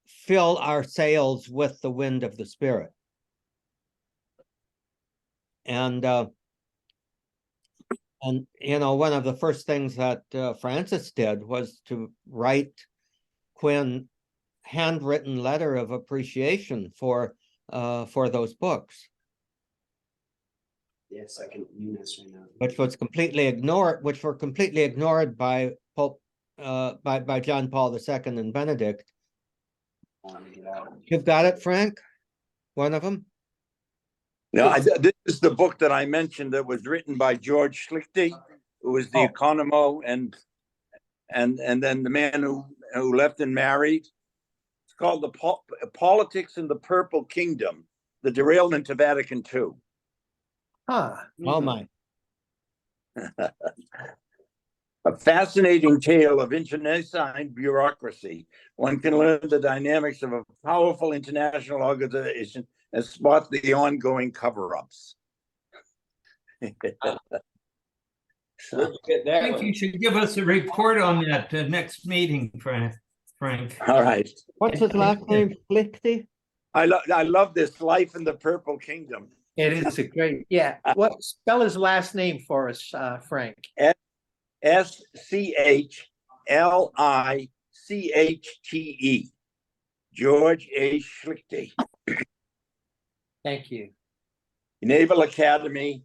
fill our sails with the wind of the Spirit. And one of the first things that Francis did was to write Quinn handwritten letter of appreciation for those books. Yes, I can view this right now. Which were completely ignored by Pope by John Paul II and Benedict. You've got it, Frank? One of them? No, this is the book that I mentioned that was written by George Schlichte, who was the economo and then the man who left and married. It's called the Politics in the Purple Kingdom, the Derailment to Vatican II. Huh. Oh my. A fascinating tale of internecine bureaucracy. One can learn the dynamics of a powerful international organization and spot the ongoing cover-ups. Where'd you get I that think one? you should give us a report on that next meeting, Frank. All right. What's his last name? Schlichte? I love this Life in the Purple Kingdom. It is a great, yeah. What, spell his last name for us, Frank? Schlichte. George A. Schlichte. Thank you. Naval Academy,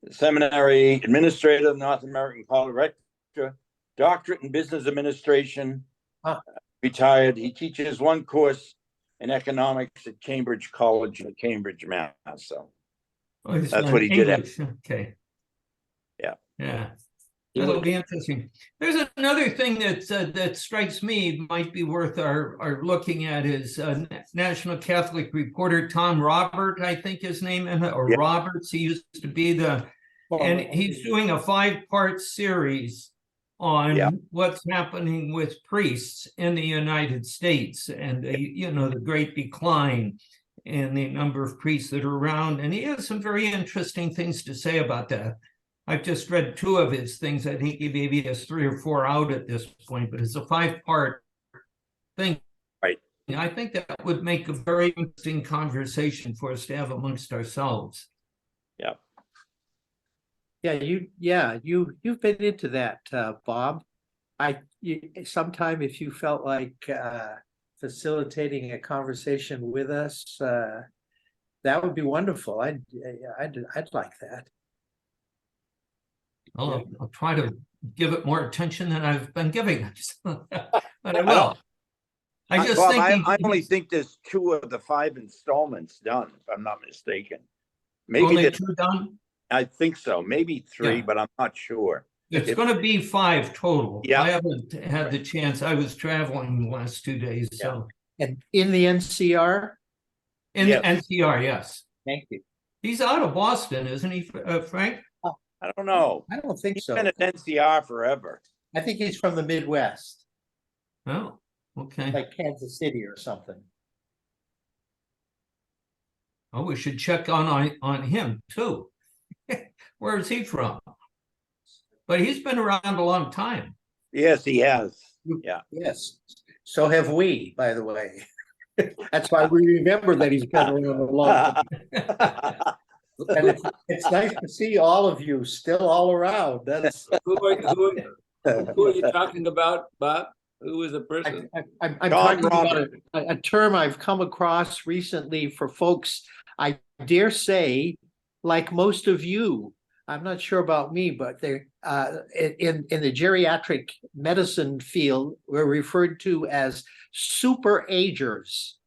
Seminary Administrator, North American College Rector, Doctorate in Business Administration, retired. He teaches one course in economics at Cambridge College in Cambridge, Mass. So that's what he did. Okay. Yeah. Yeah. That'll be interesting. There's another thing that strikes me might be worth our looking at is National Catholic reporter Tom Robert, I think his name, or Yeah. Roberts. He used to be and he's doing a 5-part series on what's happening with priests in the United States and the great decline in the number of priests that are around. And he has some very interesting things to say about that. I've just read 2 of his things. I think he maybe has 3 or 4 out at this point, but it's a 5-part thing. Right. I think that would make a very interesting conversation for us to have amongst ourselves. Yeah. Yeah, you've been into that, Bob. Sometime if you felt like facilitating a conversation with us, that would be wonderful. I'd like that. I'll try to give it more attention than I've been giving it. But I will. I just Bob, think I only think there's 2 of the 5 installments done, if I'm not mistaken. Maybe only there's 2 done. I think so, maybe 3, Yeah. but I'm not sure. It's If- going to be 5 total. Yeah. I haven't had the chance. I was traveling the last 2 days, so And in the NCR, in Yes. NCR, yes. thank you. He's out of Boston, isn't he, Frank? I don't know. I don't think He's so. been at NCR forever. I think he's from the Midwest, Oh, okay. like Kansas City or something. Oh, we should check on him too. Where is he from? But he's been around a long time. Yes, he has. Yes, so have we, by the way. That's why we remember that he's been around a long time. And it's nice to see all of you still all around. That's. Who are you talking about, Bob? Who is the person? I'm John talking about Robert. a term I've come across recently for folks, I dare say, like most of you. I'm not sure about me, but they're in the geriatric medicine field, we're referred to as super agers.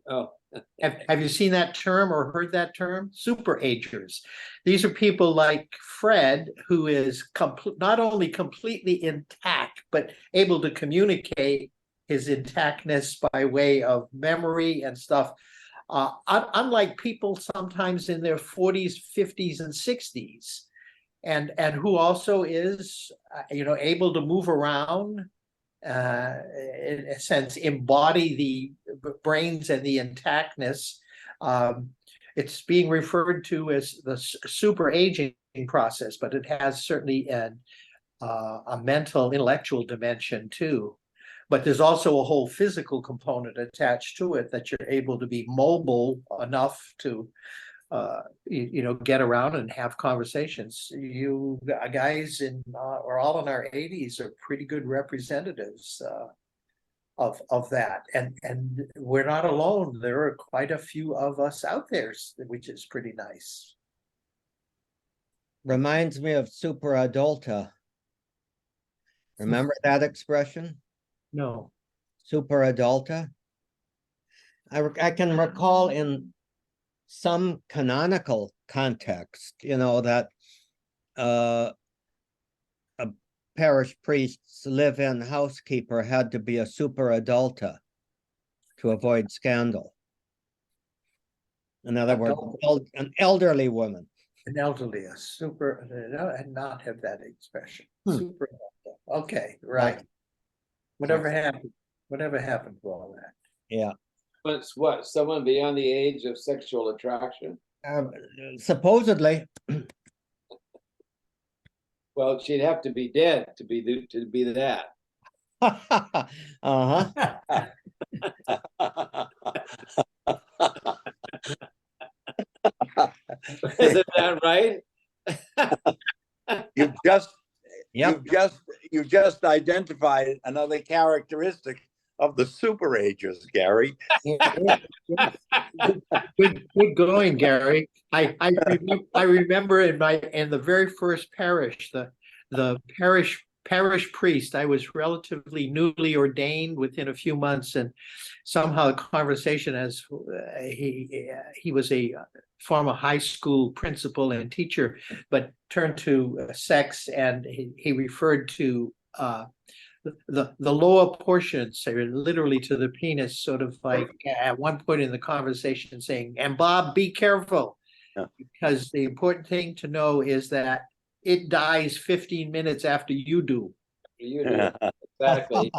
Oh, Have you seen that term or heard that term? Super agers. These are people like Fred, who is not only completely intact, but able to communicate his intactness by way of memory and stuff. Unlike people sometimes in their 40s, 50s, and 60s, and who also is, able to move around, in a sense, embody the brains and the intactness. It's being referred to as the super aging process, but it has certainly a mental, intellectual dimension too. But there's also a whole physical component attached to it, that you're able to be mobile enough to, get around and have conversations. You guys are all in our 80s are pretty good representatives of that, and we're not alone. There are quite a few of us out there, which is pretty nice. Reminds me of super adulta. Remember that expression? No. Super adulta? I can recall in some canonical context, that a parish priest's live-in housekeeper had to be a super adulta to avoid scandal. In other words, an elderly woman. An elderly, a super, and not have that expression. Super. Okay, right. Whatever happened to all that? Yeah. but it's what, someone beyond the age of sexual attraction? Supposedly. Well, she'd have to be dead to be that. Uh-huh. Isn't that right? You've just identified another characteristic of the super agers, Gary. Good going, Gary. I remember in the very first parish, the parish priest, I was relatively newly ordained within a few months, and somehow the conversation, as he was a former high school principal and teacher, but turned to sex, and he referred to the lower portions, literally to the penis, sort of like at one point in the conversation saying, "And Bob, be careful," because the important thing to know is that it dies 15 minutes after you do. You do. Exactly.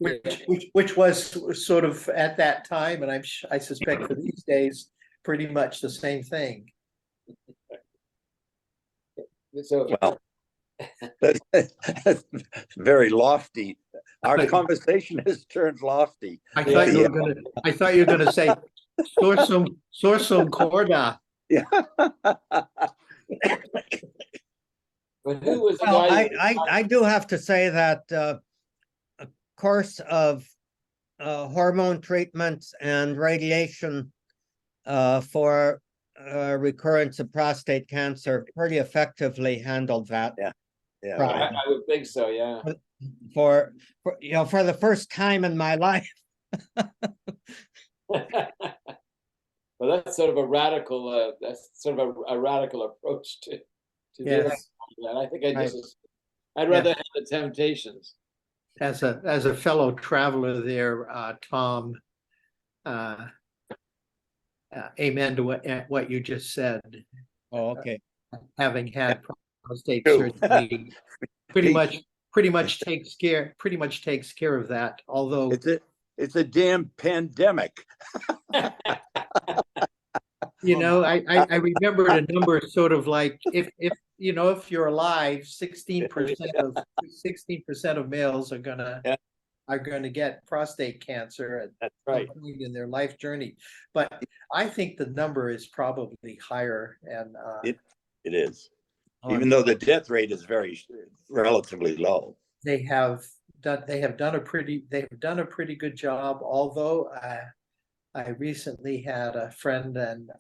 Which was sort of at that time, and I suspect for these days, pretty much the same thing. So, Well, that's very lofty. Our conversation has turned lofty. I thought you were gonna say sorsum corda. Yeah. but who was the Well, guy? I do have to say that a course of hormone treatments and radiation for recurrence of prostate cancer pretty effectively handled that. Yeah, Right. right. I would think so, yeah. For for the first time in my life. Well, that's sort of a radical, that's sort of a radical approach to dealing with Yes. that. I think I'd Yeah. rather have the Temptations. As a fellow traveler there, Tom, amen to what you just said. Oh, okay. Having had prostate True. surgery, pretty Pete. much takes care of that. Although It's a damn pandemic. I remembered a number sort of like if you're alive, 16% of males are gonna get prostate cancer at That's some right. point in their life journey. But I think the number is probably higher, and It is. Oh, Even though the death rate is relatively low. they have done a pretty good job. Although I recently had a friend and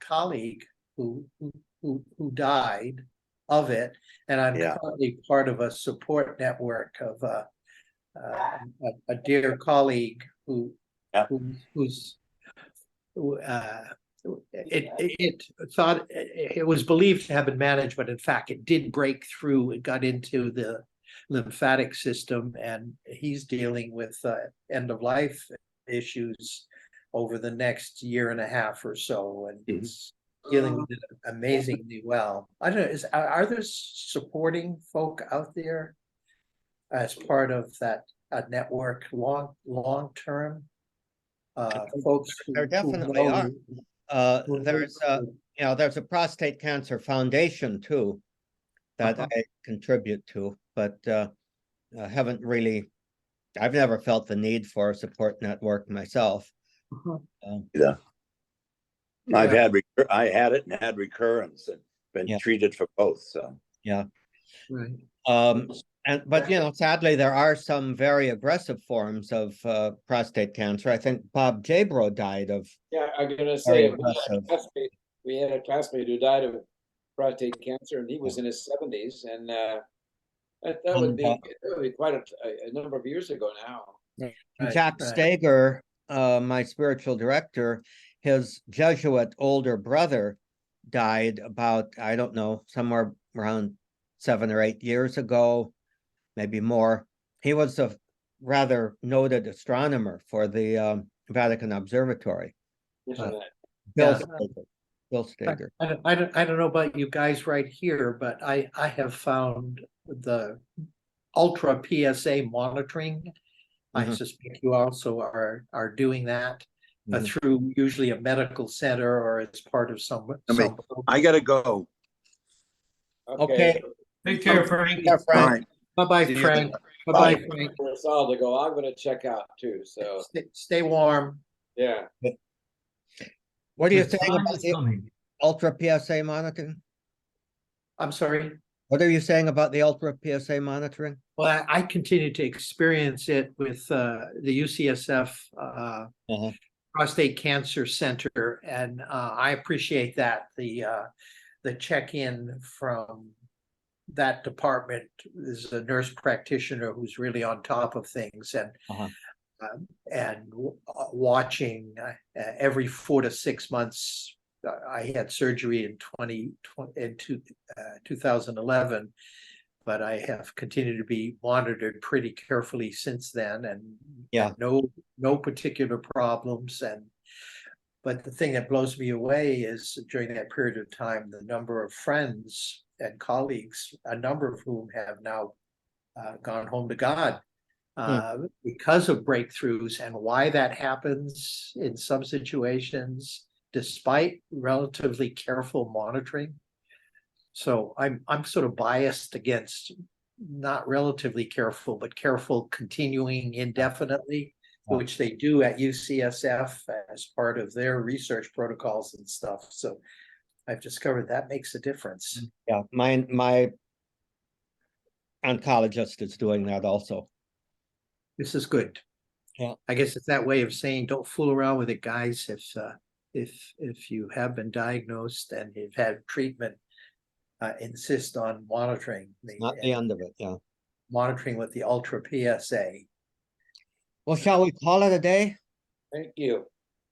colleague who died of it, and I'm Yeah. currently part of a support network of a dear colleague who Yeah. it thought it was believed to have been managed, but in fact it did break through. It got into the lymphatic system, and he's dealing with end of life issues over the next year and a half or so, and he's dealing with it amazingly well. I don't know, are there supporting folk out there as part of that network long term? Folks There definitely are. There's a prostate cancer foundation too that I contribute to, but I've never felt the need for a support network myself. Yeah. I had it and had recurrence and been treated for both. So Right. But sadly, there are some very aggressive forms of prostate cancer. I think Bob Jabro died of. Yeah, I'm gonna say aggressive. we had a classmate who died of prostate cancer, and he was in his 70s, and that would be quite a number of years ago now. Jack Steger, my spiritual director, his Jesuit older brother died about, I don't know, somewhere around 7 or 8 years ago, maybe more. He was a rather noted astronomer for the Vatican Observatory. Bill Steger. I don't know about you guys right here, but I have found the ultra PSA monitoring. I suspect you also are doing that through usually a medical center or as part of some. I gotta go. Okay. Take care, Frank. Yeah, Frank. All right. Bye-bye, Frank. Bye-bye, Frank. For us all to go, I'm gonna check out too, so, Stay warm. yeah. What are you The saying time about is the coming. ultra PSA monitoring? I'm sorry. What are you saying about the ultra PSA monitoring? Well, I continue to experience it with the UCSF Prostate Cancer Center, and I appreciate that. The check-in from that department is a nurse practitioner who's really on top of things, and watching every 4 to 6 months. I had surgery in 2011, but I have continued to be monitored pretty carefully since then, and no particular problems. But the thing that blows me away is during that period of time, the number of friends and colleagues, a number of whom have now gone home to God because of breakthroughs, and why that happens in some situations despite relatively careful monitoring. So I'm sort of biased against not relatively careful, but careful continuing indefinitely, which they do at UCSF as part of their research protocols and stuff. So I've discovered that makes a difference. Yeah, my oncologist is doing that also. This is good. I guess it's that way of saying, don't fool around with it, guys. If you have been diagnosed and you've had treatment, insist on monitoring Not the end of it, yeah. monitoring with the Ultra PSA. Well, shall we call it a day? Thank you.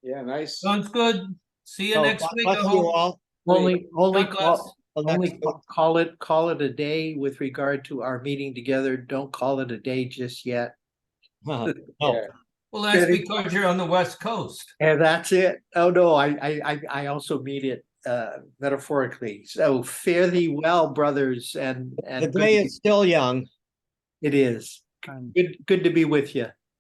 Yeah, nice. Sounds good. See you So, next God week. I bless you hope. all. Only God bless. call it a day with regard to our meeting together. Don't call it a day just yet. No, Yeah. Well, that's Good. because you're on the West Coast. And that's it. Oh, no, I also mean it metaphorically. So fare thee well, brothers, and the day is still young. it is. Um, Good to be with you.